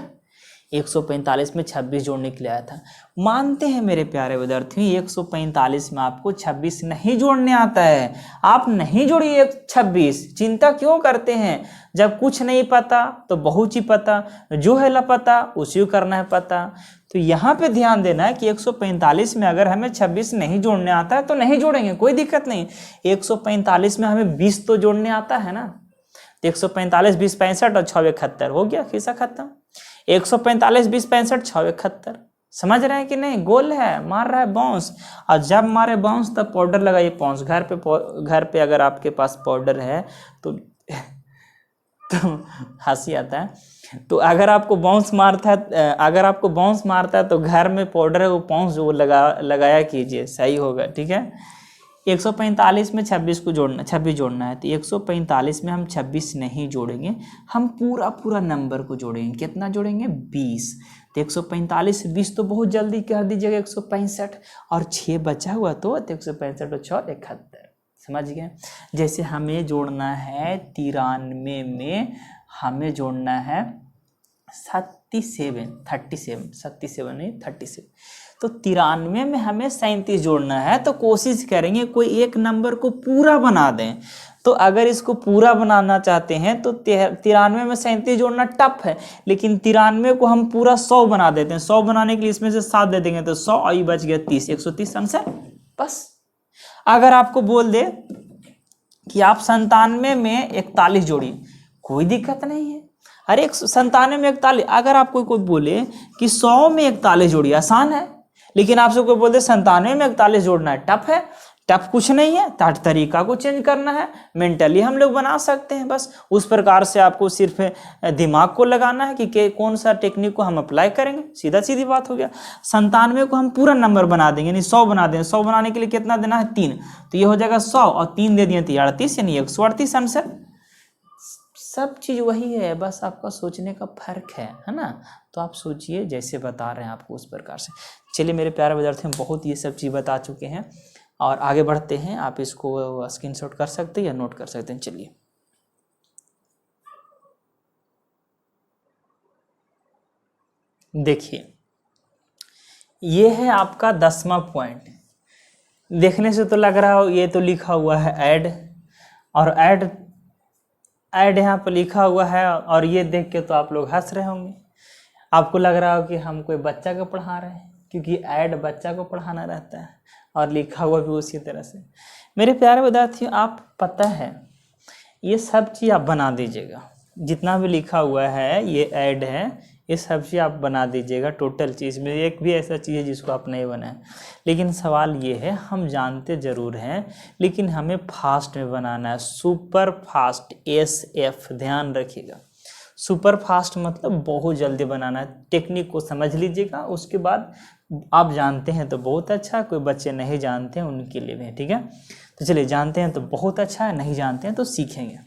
145 में 26 जोड़ने के लिए आया था। मानते हैं मेरे प्यारे विद्यार्थियों 145 में आपको 26 नहीं जोड़ने आता है, आप नहीं जोड़िए 26, चिंता क्यों करते हैं? जब कुछ नहीं पता तो बहुत ही पता, जो है लापता उसी को करना है पता। तो यहाँ पे ध्यान देना है कि 145 में अगर हमें 26 नहीं जोड़ने आता है तो नहीं जोड़ेंगे, कोई दिक्कत नहीं। 145 में हमें 20 तो जोड़ने आता है ना, तो 145 20 65 और 6 71 हो गया, खिस्सा खत्म। 145 20 65 6 71, समझ रहे हैं कि नहीं? गोल है, मार रहा है बाउंस, और जब मारे बाउंस तब पाउडर लगाइए पाउंस। घर पे अगर आपके पास पाउडर है तो हंसी आता है। तो अगर आपको बाउंस मारता है तो घर में पाउडर है वो पाउंस वो लगाया कीजिए, सही होगा, ठीक है। 145 में 26 जोड़ना है, तो 145 में हम 26 नहीं जोड़ेंगे, हम पूरा नंबर को जोड़ेंगे। कितना जोड़ेंगे? 20। तो 145 20 तो बहुत जल्दी कह दीजिएगा 165, और 6 बचा हुआ तो 165 और 6 71, समझ गए। जैसे हमें जोड़ना है 93 में, हमें जोड़ना है 37 तो 93 में हमें 37 जोड़ना है। तो कोशिश करेंगे कोई एक नंबर को पूरा बना दें। तो अगर इसको पूरा बनाना चाहते हैं तो 93 में 37 जोड़ना टफ है, लेकिन 93 को हम पूरा 100 बना देते हैं। 100 बनाने के लिए इसमें से 7 दे देंगे तो 100 और बच गया 30, 130 आंसर बस। अगर आपको बोल दे कि आप 97 में 41 जोड़िए, कोई दिक्कत नहीं है। अरे 97 में 41, अगर आपको कोई बोले कि 100 में 41 जोड़िए, आसान है। लेकिन आपसे कोई बोल दे 97 में 41 जोड़ना है, टफ है। टफ कुछ नहीं है, तरीका को चेंज करना है, मेंटली हम लोग बना सकते हैं। बस उस प्रकार से आपको सिर्फ दिमाग को लगाना है कि कौन सा टेक्निक को हम अप्लाई करेंगे, सीधी बात हो गया। 97 को हम पूरा नंबर बना देंगे, यानी 100 बना देंगे। 100 बनाने के लिए कितना देना है? 3, तो ये हो जाएगा 100 और 3 दे दिए 38, यानी 138 आंसर। सब चीज़ वही है, बस आपका सोचने का फर्क है ना। तो आप सोचिए जैसे बता रहे हैं आपको उस प्रकार से। चलिए मेरे प्यारे विद्यार्थी, बहुत ये सब चीज़ बता चुके हैं और आगे बढ़ते हैं। आप इसको स्क्रीनशॉट कर सकते हैं या नोट कर सकते हैं। चलिए देखिए, ये है आपका 10वां पॉइंट। देखने से तो लग रहा हो ये तो लिखा हुआ है ऐड, और ऐड यहाँ पर लिखा हुआ है, और ये देख के तो आप लोग हंस रहे होंगे। आपको लग रहा हो कि हम कोई बच्चा को पढ़ा रहे हैं, क्योंकि ऐड बच्चा को पढ़ाना रहता है और लिखा हुआ भी उसी तरह से। मेरे प्यारे विद्यार्थियों, आप पता है ये सब चीज़ आप बना दीजिएगा, जितना भी लिखा हुआ है ये ऐड है, ये सब चीज़ आप बना दीजिएगा। टोटल चीज़ में एक भी ऐसा चीज़ है जिसको आप नहीं बनाए। लेकिन सवाल ये है, हम जानते ज़रूर हैं लेकिन हमें फास्ट में बनाना है, सुपर फास्ट, SF, ध्यान रखिएगा। सुपर फास्ट मतलब बहुत जल्दी बनाना है। टेक्निक को समझ लीजिएगा, उसके बाद आप जानते हैं तो बहुत अच्छा, कोई बच्चे नहीं जानते हैं उनके लिए भी, ठीक है। तो चलिए, जानते हैं तो बहुत अच्छा है, नहीं जानते हैं तो सीखेंगे।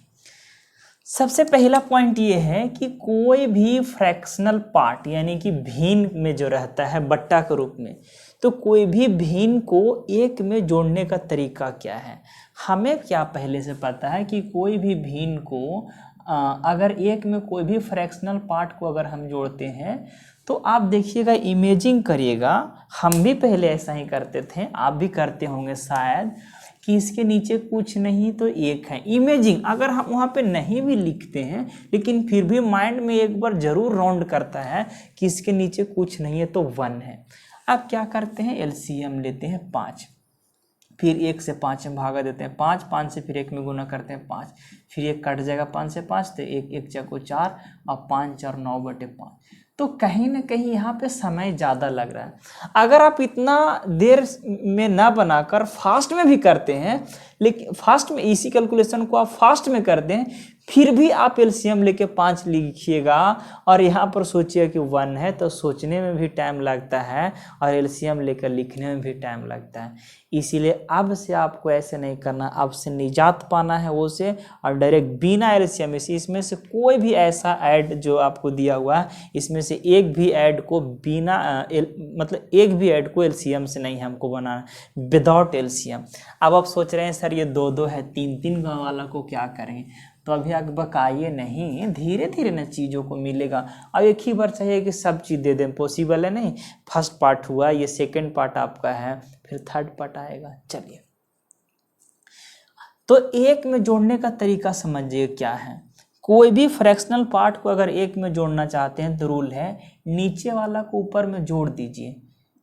सबसे पहला पॉइंट ये है कि कोई भी फ्रैक्शनल पार्ट यानी कि भिन्न में जो रहता है बट्टा के रूप में, तो कोई भी भिन्न को एक में जोड़ने का तरीका क्या है। हमें क्या पहले से पता है कि कोई भी भिन्न को अगर एक में कोई भी फ्रैक्शनल पार्ट को अगर हम जोड़ते हैं तो आप देखिएगा, इमेजिंग करिएगा, हम भी पहले ऐसा ही करते थे, आप भी करते होंगे शायद, कि इसके नीचे कुछ नहीं तो एक है। इमेजिंग अगर हम वहाँ पे नहीं भी लिखते हैं लेकिन फिर भी माइंड में एक बार जरूर राउंड करता है कि इसके नीचे कुछ नहीं है तो 1 है। अब क्या करते हैं, LCM लेते हैं 5, फिर 1 से 5 में भागा देते हैं, 5 से फिर 1 में गुना करते हैं 5, फिर 1 कट जाएगा 5 से 5, तो 1 चौको 4 और 5 4 9/5। तो कहीं ना कहीं यहाँ पे समय ज़्यादा लग रहा है। अगर आप इतना देर में ना बनाकर फास्ट में भी करते हैं लेकिन फास्ट में इसी कैलकुलेशन को आप फास्ट में कर दें, फिर भी आप एलसीएम लेके 5 लिखिएगा और यहाँ पर सोचिए कि 1 है, तो सोचने में भी टाइम लगता है और एलसीएम लेकर लिखने में भी टाइम लगता है। इसीलिए अब से आपको ऐसे नहीं करना, अब से निजात पाना है वो से, और डायरेक्ट बिना एलसीएम इसमें से कोई भी ऐसा ऐड जो आपको दिया हुआ है, इसमें से एक भी ऐड को बिना मतलब एक भी ऐड को एलसीएम से नहीं हमको बनाना, विदाउट एलसीएम। अब आप सोच रहे हैं सर ये 2-2 है, 3-3 का वाला को क्या करें, तो अभी आप बकाइए नहीं, धीरे धीरे ना चीज़ों को मिलेगा। अब एक ही बार चाहिए कि सब चीज़ दे दें, पॉसिबल है नहीं। फर्स्ट पार्ट हुआ, ये सेकंड पार्ट आपका है, फिर थर्ड पार्ट आएगा। चलिए, तो एक में जोड़ने का तरीका समझिए क्या है। कोई भी फ्रैक्शनल पार्ट को अगर एक में जोड़ना चाहते हैं तो रूल है, नीचे वाला को ऊपर में जोड़ दीजिए,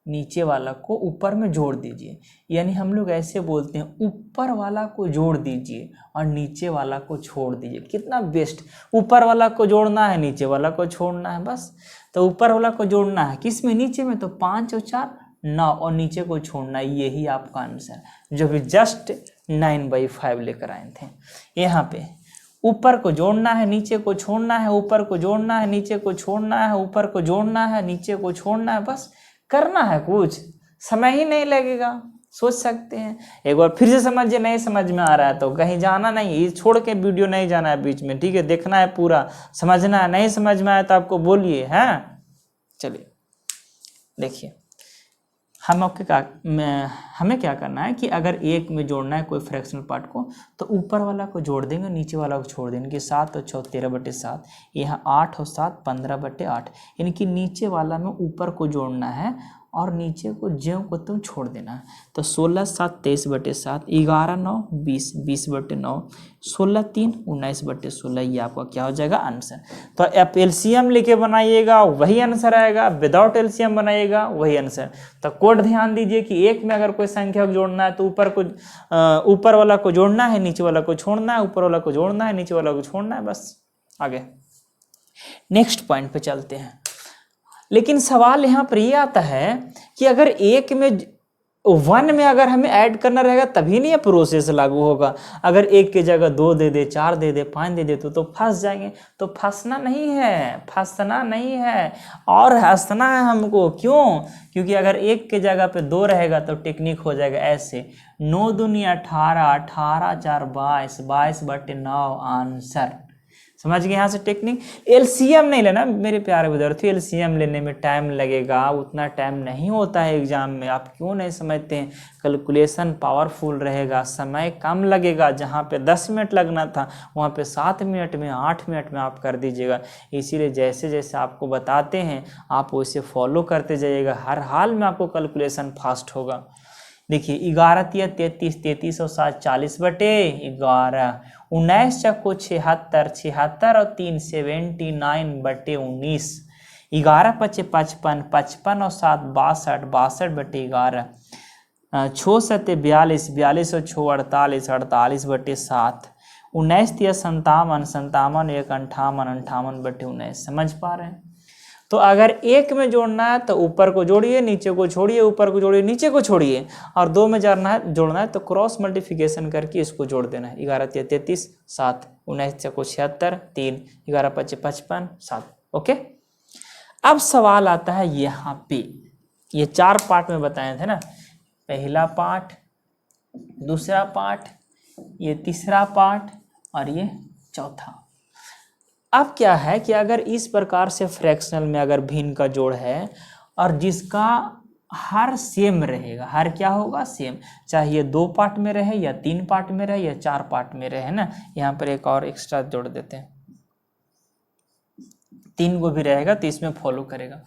नीचे वाला को ऊपर में जोड़ दीजिए। यानी हम लोग ऐसे बोलते हैं, ऊपर वाला को जोड़ दीजिए और नीचे वाला को छोड़ दीजिए। कितना बेस्ट, ऊपर वाला को जोड़ना है, नीचे वाला को छोड़ना है, बस। तो ऊपर वाला को जोड़ना है किस में, नीचे में, तो 5 और 4 9, और नीचे को छोड़ना है, यही आपका आंसर, जो भी जस्ट 9/5 लेकर आए थे। यहाँ पे ऊपर को जोड़ना है, नीचे को छोड़ना है, ऊपर को जोड़ना है, नीचे को छोड़ना है, ऊपर को जोड़ना है, नीचे को छोड़ना है, बस करना है, कुछ समय ही नहीं लगेगा, सोच सकते हैं। एक बार फिर से समझिए, नहीं समझ में आ रहा है तो कहीं जाना नहीं, ये छोड़ के वीडियो नहीं जाना है बीच में, ठीक है, देखना है पूरा, समझना है। नहीं समझ में आया तो आपको बोलिए, हैं। चलिए देखिए, हमें क्या करना है कि अगर एक में जोड़ना है कोई फ्रैक्शनल पार्ट को, तो ऊपर वाला को जोड़ देंगे, नीचे वाला को छोड़ देंगे। कि 7 और 6 13/7, यहाँ 8 और 7 15/8, यानी कि नीचे वाला में ऊपर को जोड़ना है और नीचे को ज्यों को तुम छोड़ देना है। तो 16 7 23/7, 11 9 20 20/9, 16 3 19/16, ये आपका क्या हो जाएगा, आंसर। तो आप एलसीएम लेके बनाइएगा वही आंसर आएगा, विदाउट एलसीएम बनाइएगा वही आंसर। तो कोड ध्यान दीजिए कि एक में अगर कोई संख्या को जोड़ना है तो ऊपर वाला को जोड़ना है, नीचे वाला को छोड़ना है, ऊपर वाला को जोड़ना है, नीचे वाला को छोड़ना है, बस। आगे नेक्स्ट पॉइंट पे चलते हैं। लेकिन सवाल यहाँ पर ये आता है कि अगर एक में 1 में अगर हमें ऐड करना रहेगा तभी नहीं ये प्रोसेस लागू होगा। अगर एक की जगह 2 दे दे, 4 दे दे, 5 दे दे तो फंस जाएंगे। तो फंसना नहीं है, फंसना नहीं है और हंसना है हमको। क्यों? क्योंकि अगर एक के जगह पे 2 रहेगा तो टेक्निक हो जाएगा ऐसे, 9 दूनी 18, 18 4 22, 22/9 आंसर। समझ गए यहाँ से टेक्निक। एलसीएम नहीं लेना मेरे प्यारे विद्यार्थी, एलसीएम लेने में टाइम लगेगा, उतना टाइम नहीं होता है एग्जाम में। आप क्यों नहीं समझते हैं? कैलकुलेशन पावरफुल रहेगा, समय कम लगेगा। जहाँ पे 10 मिनट लगना था वहाँ पे 7 मिनट में, 8 मिनट में आप कर दीजिएगा। इसीलिए जैसे जैसे आपको बताते हैं आप वैसे फॉलो करते जाइएगा, हर हाल में आपको कैलकुलेशन फास्ट होगा। देखिए 11 तिया 33, 33 और 7 40/11, 19 चक्को 76, 76 और 3 79/19, 11 पचे 55, 55 और 7 62, 62/11, 6 7 42, 42 और 6 48, 48/7, 19 तिया 57, 57 1 58, 58/19। समझ पा रहे हैं? तो अगर एक में जोड़ना है तो ऊपर को जोड़िए, नीचे को छोड़िए, ऊपर को जोड़िए, नीचे को छोड़िए। और 2 में जोड़ना है तो क्रॉस मल्टीप्लिकेशन करके इसको जोड़ देना है। 11 तिया 33, 7, 19 चक्को 76, 3, 11 पचे 55, 7। ओके, अब सवाल आता है यहाँ पे, ये 4 पार्ट में बताए थे ना, पहला पार्ट, दूसरा पार्ट, ये तीसरा पार्ट और ये चौथा। अब क्या है कि अगर इस प्रकार से फ्रैक्शनल में अगर भिन्न का जोड़ है और जिसका हर सेम रहेगा, हर क्या होगा, सेम, चाहे ये 2 पार्ट में रहे या 3 पार्ट में रहे या 4 पार्ट में रहे ना। यहाँ पर एक और एक्स्ट्रा जोड़ देते हैं, 3 को भी रहेगा तो इसमें फॉलो करेगा।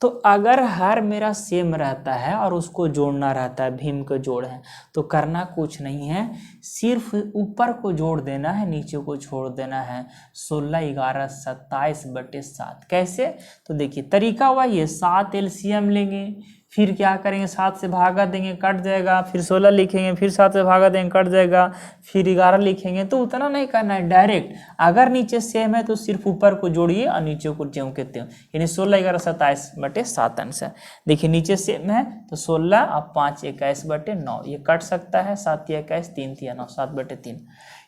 तो अगर हर मेरा सेम रहता है और उसको जोड़ना रहता है, भीम का जोड़ है, तो करना कुछ नहीं है, सिर्फ ऊपर को जोड़ देना है, नीचे को छोड़ देना है। 16 11 27/7। कैसे? तो देखिए तरीका वही है, 7 एलसीएम लेंगे, फिर क्या करेंगे, 7 से भागा देंगे कट जाएगा, फिर 16 लिखेंगे, फिर 7 से भागा देंगे कट जाएगा, फिर 11 लिखेंगे। तो उतना नहीं करना है, डायरेक्ट अगर नीचे सेम है तो सिर्फ ऊपर को जोड़िए और नीचे को ज्यों के त्यों, यानी 16 11 27/7 आंसर। देखिए नीचे सेम है तो 16 और 5 21/9, ये कट सकता है, 7 या 21 3 3 9 7/3।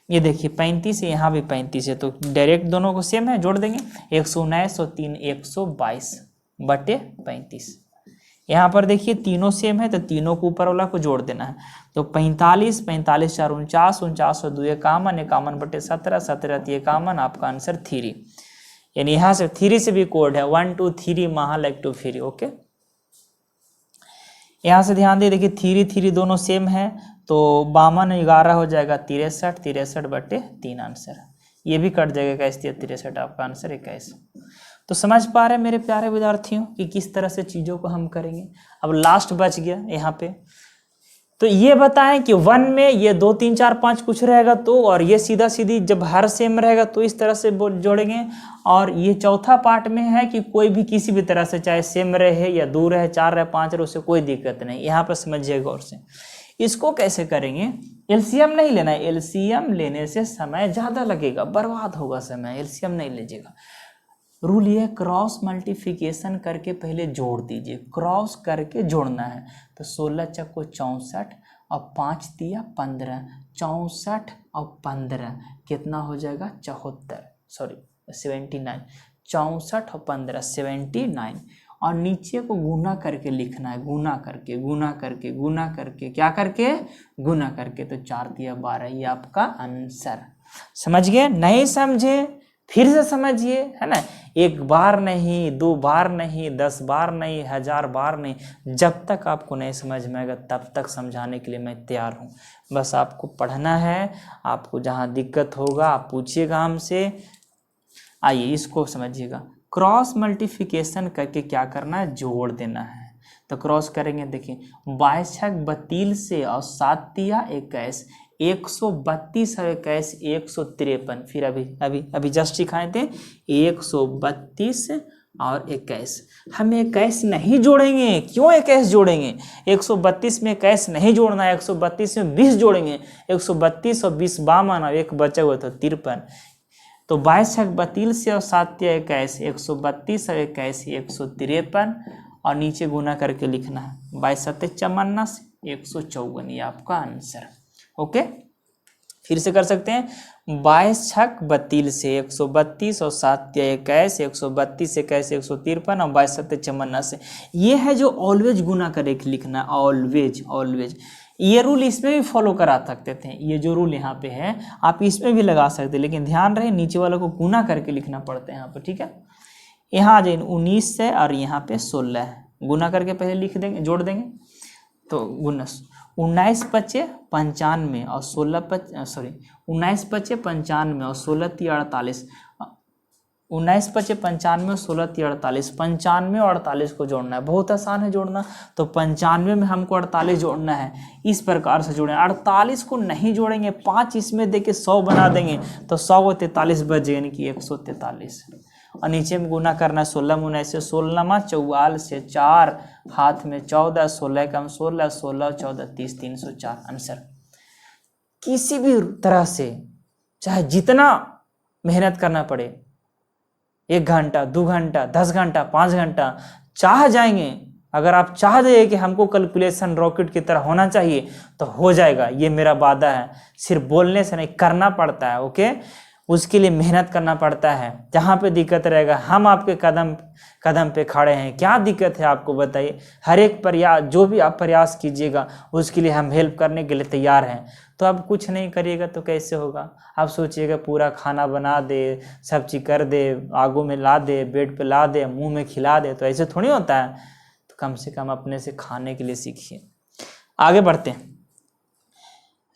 ये देखिए 35 है, यहाँ भी 35 है, तो डायरेक्ट दोनों को सेम है जोड़ देंगे, 119 और 3 122/35। यहाँ पर देखिए तीनों सेम है तो तीनों को ऊपर वाला को जोड़ देना है, तो 45 45 4 49 49 और 2 51 51/17 17 51, आपका आंसर 3। यानी यहाँ से 3 से भी कोड है 1 2 3 महालैक टू फ्री। ओके, यहाँ से ध्यान दे, देखिए 3 3 दोनों सेम है, तो 52 11 हो जाएगा 63 63/3 आंसर। ये भी कट जाएगा 21 63, आपका आंसर 21। तो समझ पा रहे हैं मेरे प्यारे विद्यार्थियों कि किस तरह से चीज़ों को हम करेंगे। अब लास्ट बच गया यहाँ पे, तो ये बताएं कि 1 में ये 2 3 4 5 कुछ रहेगा तो, और ये सीधा सीधी जब हर सेम रहेगा तो इस तरह से जोड़ेंगे। और ये चौथा पार्ट में है कि कोई भी किसी भी तरह से, चाहे सेम रहे या दूर रहे, 4 रहे 5 रहे, उससे कोई दिक्कत नहीं। यहाँ पर समझिए गौर से, इसको कैसे करेंगे, एलसीएम नहीं लेना है, एलसीएम लेने से समय ज़्यादा लगेगा, बर्बाद होगा समय, एलसीएम नहीं लीजिएगा। रूल ये क्रॉस मल्टीप्लिकेशन करके पहले जोड़ दीजिए, क्रॉस करके जोड़ना है। तो 16 चक्को 64 और 5 दिया 15, 64 और 15 कितना हो जाएगा 74, सॉरी 79, 64 और 15 79, और नीचे को गुना करके लिखना है, गुना करके गुना करके गुना करके, क्या करके गुना करके, तो 4 दिया 12, ये आपका आंसर। समझ गए? नहीं समझे फिर से समझिए, है ना, 1 बार नहीं, 2 बार नहीं, 10 बार नहीं, 1000 बार नहीं, जब तक आपको नहीं समझ में आएगा तब तक समझाने के लिए मैं तैयार हूँ। बस आपको पढ़ना है, आपको जहाँ दिक्कत होगा आप पूछिएगा हमसे। आइए इसको समझिएगा, क्रॉस मल्टीप्लिकेशन करके क्या करना है, जोड़ देना है। तो क्रॉस करेंगे, देखिए 22 छक 32 से और 7 दिया 21, 132 और 21 153, फिर अभी जस्ट सिखाए थे 132 और 21। हम 21 नहीं जोड़ेंगे, क्यों 21 जोड़ेंगे, 132 में 21 नहीं जोड़ना है, 132 में 20 जोड़ेंगे, 132 और 20 52 और एक बचा हुआ तो 53। तो 22 छक 32 से और 7 या 21, 132 और 21 153, और नीचे गुना करके लिखना है, 22 7 54 से 154, ये आपका आंसर। ओके, फिर से कर सकते हैं, 22 छक 32 से 132 और 7 या 21, 132 से 21 153 और 22 7 54 से। ये है जो ऑलवेज गुना करके लिखना है, ऑलवेज ऑलवेज। ये रूल इसमें भी फॉलो करा सकते थे, ये जो रूल यहाँ पे है आप इसमें भी लगा सकते, लेकिन ध्यान रहे नीचे वालों को गुना करके लिखना पड़ता है यहाँ पर, ठीक है। यहाँ आ जाए 19 से और यहाँ पे 16 है, गुना करके पहले लिख देंगे, जोड़ देंगे, तो 19 पचे 95 और 16 पचे 19 पचे 95 और 16 3 48, 19 पचे 95 और 16 3 48, 95 और 48 को जोड़ना है, बहुत आसान है जोड़ना। तो 95 में हमको 48 जोड़ना है, इस प्रकार से जोड़ें। 48 को नहीं जोड़ेंगे, 5 इसमें देके 100 बना देंगे, तो 100 और 43 बच जाएगा, यानी कि 143। और नीचे में गुना करना है, 16 मुना से 16 44 से 4 हाथ में 14, 16 कम 16 16 14 30 304 आंसर। किसी भी तरह से चाहे जितना मेहनत करना पड़े, 1 घंटा 2 घंटा 10 घंटा 5 घंटा चाह जाएंगे। अगर आप चाह दे कि हमको कैलकुलेशन रॉकेट की तरह होना चाहिए तो हो जाएगा, ये मेरा वादा है। सिर्फ बोलने से नहीं, करना पड़ता है। ओके, उसके लिए मेहनत करना पड़ता है। जहाँ पे दिक्कत रहेगा हम आपके कदम कदम पे खड़े हैं। क्या दिक्कत है आपको बताइए, हर एक प्रयास, जो भी आप प्रयास कीजिएगा उसके लिए हम हेल्प करने के लिए तैयार हैं। तो आप कुछ नहीं करिएगा तो कैसे होगा। आप सोचिएगा पूरा खाना बना दे, सब चीज़ कर दे, आगू में ला दे, बेड पे ला दे, मुंह में खिला दे, तो ऐसे थोड़ी होता है। तो कम से कम अपने से खाने के लिए सीखिए। आगे बढ़ते हैं।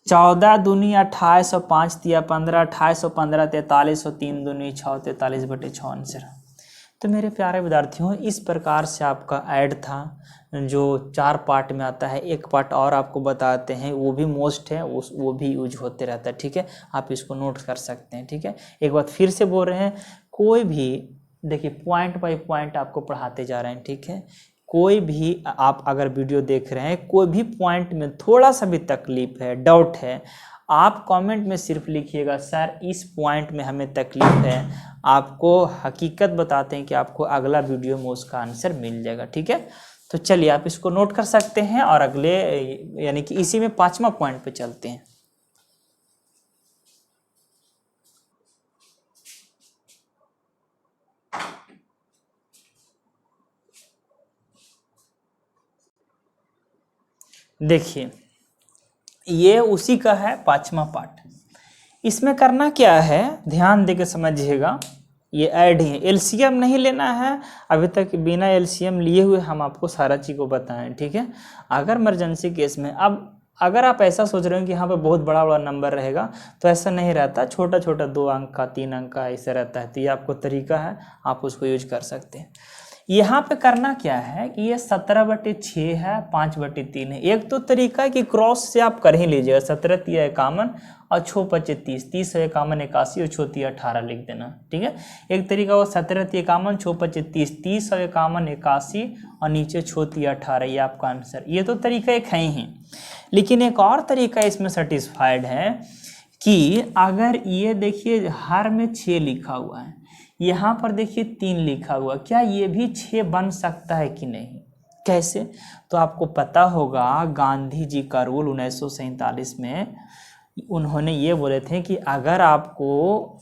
14 दूनी 28 और 5 दिया 15, 28 और 15 43 और 3 दूनी 6 43/6 आंसर। तो मेरे प्यारे विद्यार्थियों, इस प्रकार से आपका ऐड था जो 4 पार्ट में आता है। एक पार्ट और आपको बताते हैं, वो भी मोस्ट है, वो भी यूज होते रहता है, ठीक है। आप इसको नोट कर सकते हैं, ठीक है। एक बात फिर से बोल रहे हैं, कोई भी देखिए पॉइंट बाय पॉइंट आपको पढ़ाते जा रहे हैं, ठीक है। कोई भी आप अगर वीडियो देख रहे हैं, कोई भी पॉइंट में थोड़ा सा भी तकलीफ है, डाउट है, आप कमेंट में सिर्फ लिखिएगा सर इस पॉइंट में हमें तकलीफ है, आपको हकीकत बताते हैं कि आपको अगला वीडियो में उसका आंसर मिल जाएगा। ठीक है, तो चलिए आप इसको नोट कर सकते हैं और अगले यानी कि इसी में 5वां पॉइंट पे चलते हैं। देखिए ये उसी का है 5वां पार्ट। इसमें करना क्या है, ध्यान दे के समझिएगा, ये ऐड ही है, एलसीएम नहीं लेना है। अभी तक बिना एलसीएम लिए हुए हम आपको सारा चीज़ को बताएं। ठीक है, अगर इमरजेंसी केस में, अब अगर आप ऐसा सोच रहे हो कि यहाँ पे बहुत बड़ा बड़ा नंबर रहेगा, तो ऐसा नहीं रहता, छोटा छोटा 2 अंक का 3 अंक का ऐसा रहता है। तो ये आपको तरीका है, आप उसको यूज कर सकते हैं। यहाँ पे करना क्या है कि ये 17/6 है, 5/3 है। एक तो तरीका है कि क्रॉस से आप कर ही लीजिएगा, 17×51 और 6×25 30 है 51 81 और 6×3 18 लिख देना। ठीक है, एक तरीका वो 17×51 6×25 30 और 51 81 और नीचे 6×3 18, ये आपका आंसर। ये तो तरीका एक है ही, लेकिन एक और तरीका इसमें सेटिस्फाइड है कि अगर ये देखिए हर में 6 लिखा हुआ है, यहाँ पर देखिए 3 लिखा हुआ, क्या ये भी 6 बन सकता है कि नहीं? कैसे? तो आपको पता होगा गांधी जी का रूल 1947 में उन्होंने ये बोले थे कि अगर आपको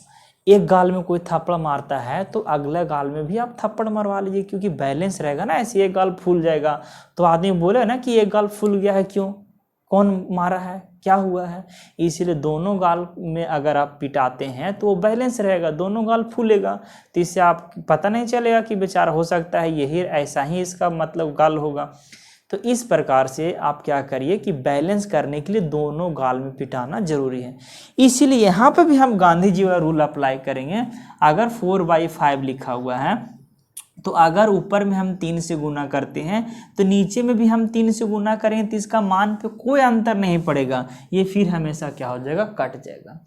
एक गाल में कोई थप्पड़ मारता है तो अगले गाल में भी आप थप्पड़ मरवा लीजिए, क्योंकि बैलेंस रहेगा ना। ऐसे एक गाल फूल जाएगा तो आदमी बोले ना कि एक गाल फूल गया है, क्यों, कौन मारा है, क्या हुआ है। इसीलिए दोनों गाल में अगर आप पिटाते हैं तो वो बैलेंस रहेगा, दोनों गाल फूलेगा, तो इससे आप पता नहीं चलेगा कि बेचारा हो सकता है यही ऐसा ही इसका मतलब गाल होगा। तो इस प्रकार से आप क्या करिए कि बैलेंस करने के लिए दोनों गाल में पिटाना जरूरी है। इसीलिए यहाँ पे भी हम गांधी जी वाला रूल अप्लाई करेंगे। अगर 4/5 लिखा हुआ है तो अगर ऊपर में हम 3 से गुना करते हैं तो नीचे में भी हम 3 से गुना करेंगे, तो इसका मान पे कोई अंतर नहीं पड़ेगा, ये फिर हमेशा क्या हो जाएगा, कट जाएगा।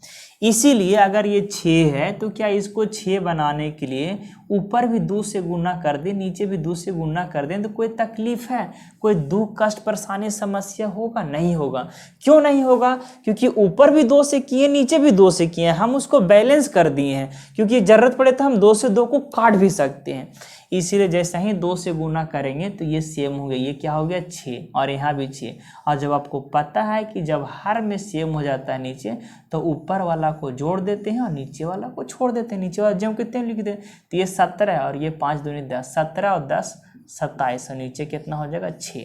इसीलिए अगर ये 6 है तो क्या इसको 6 बनाने के लिए ऊपर भी 2 से गुना कर दें, नीचे भी 2 से गुना कर दें, तो कोई तकलीफ है, कोई दुख कष्ट परेशानी समस्या होगा? नहीं होगा। क्यों नहीं होगा? क्योंकि ऊपर भी 2 से किए, नीचे भी 2 से किए, हम उसको बैलेंस कर दिए हैं, क्योंकि जरूरत पड़े तो हम 2 से 2 को काट भी सकते हैं। इसीलिए जैसे ही 2 से गुना करेंगे तो ये सेम हो गया, ये क्या हो गया 6, और यहाँ भी 6। और जब आपको पता है कि जब हर में सेम हो जाता है नीचे, तो ऊपर वाला को जोड़ देते हैं और नीचे वाला को छोड़ देते हैं। नीचे वाला जब कितने लिख दें, तो ये 17 और ये 5 दूनी 10, 17 और 10 27, और नीचे कितना हो जाएगा 6।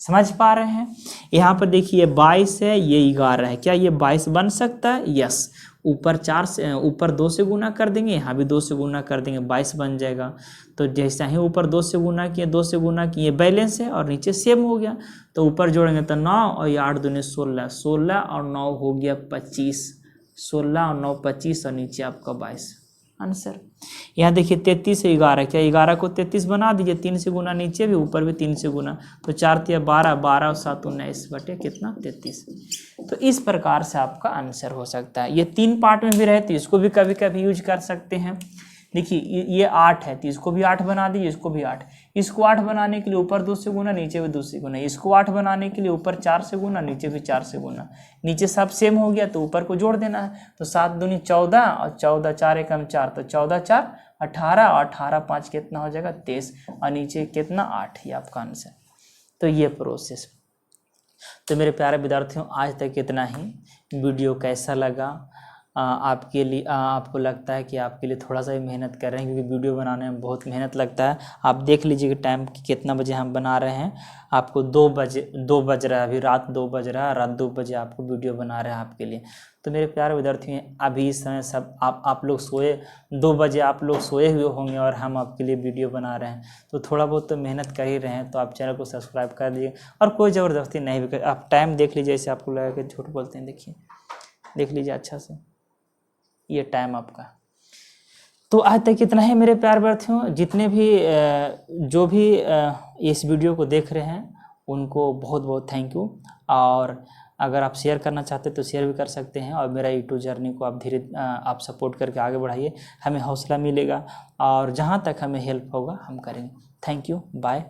समझ पा रहे हैं? यहाँ पर देखिए 22 है, ये 11 है, क्या ये 22 बन सकता है? यस। ऊपर 4 से, ऊपर 2 से गुना कर देंगे, यहाँ भी 2 से गुना कर देंगे, 22 बन जाएगा। तो जैसा ही ऊपर 2 से गुना किए, 2 से गुना किए, बैलेंस है, और नीचे सेम हो गया, तो ऊपर जोड़ेंगे तो 9 और ये 8 दूनी 16, 16 और 9 हो गया 25, 16 और 9 25, और नीचे आपका 22 आंसर। यहाँ देखिए 33 से 11, क्या 11 को 33 बना दीजिए, 3 से गुना नीचे भी, ऊपर भी 3 से गुना, तो 4 तिया 12, 12 और 7 19 बटे कितना 33। तो इस प्रकार से आपका आंसर हो सकता है। ये 3 पार्ट में भी रहे तो इसको भी कभी कभी यूज कर सकते हैं। देखिए ये 8 है तो इसको भी 8 बना दीजिए, इसको भी 8। इसको 8 बनाने के लिए ऊपर 2 से गुना, नीचे भी 2 से गुना। इसको 8 बनाने के लिए ऊपर 4 से गुना, नीचे भी 4 से गुना। नीचे सब सेम हो गया तो ऊपर को जोड़ देना है, तो 7 दूनी 14 और 14 4 एकम 4, तो 14 4 18 और 18 5 कितना हो जाएगा 23, और नीचे कितना 8, ये आपका आंसर। तो ये प्रोसेस। तो मेरे प्यारे विद्यार्थियों, आज तक इतना ही। वीडियो कैसा लगा आपके लिए? आपको लगता है कि आपके लिए थोड़ा सा भी मेहनत कर रहे हैं, क्योंकि वीडियो बनाने में बहुत मेहनत लगता है। आप देख लीजिए कि टाइम कितना बजे हम बना रहे हैं। आपको 2 बज रहा है, अभी रात 2 बज रहा है, रात 2 बजे आपको वीडियो बना रहे हैं आपके लिए। तो मेरे प्यारे विद्यार्थी, अभी इस समय सब आप लोग सोए, 2 बजे आप लोग सोए हुए होंगे और हम आपके लिए वीडियो बना रहे हैं, तो थोड़ा बहुत तो मेहनत कर ही रहे हैं। तो आप चैनल को सब्सक्राइब कर दीजिए, और कोई ज़बरदस्ती नहीं भी कर। आप टाइम देख लीजिए, जैसे आपको लगा कि झूठ बोलते हैं, देखिए देख लीजिए अच्छा से, ये टाइम आपका। तो आज तक इतना है मेरे प्यार विद्यार्थियों। जितने भी जो भी इस वीडियो को देख रहे हैं उनको बहुत बहुत थैंक यू। और अगर आप शेयर करना चाहते हैं तो शेयर भी कर सकते हैं, और मेरा यूट्यूब जर्नी को आप आप सपोर्ट करके आगे बढ़ाइए, हमें हौसला मिलेगा, और जहाँ तक हमें हेल्प होगा हम करेंगे। Thank you, bye.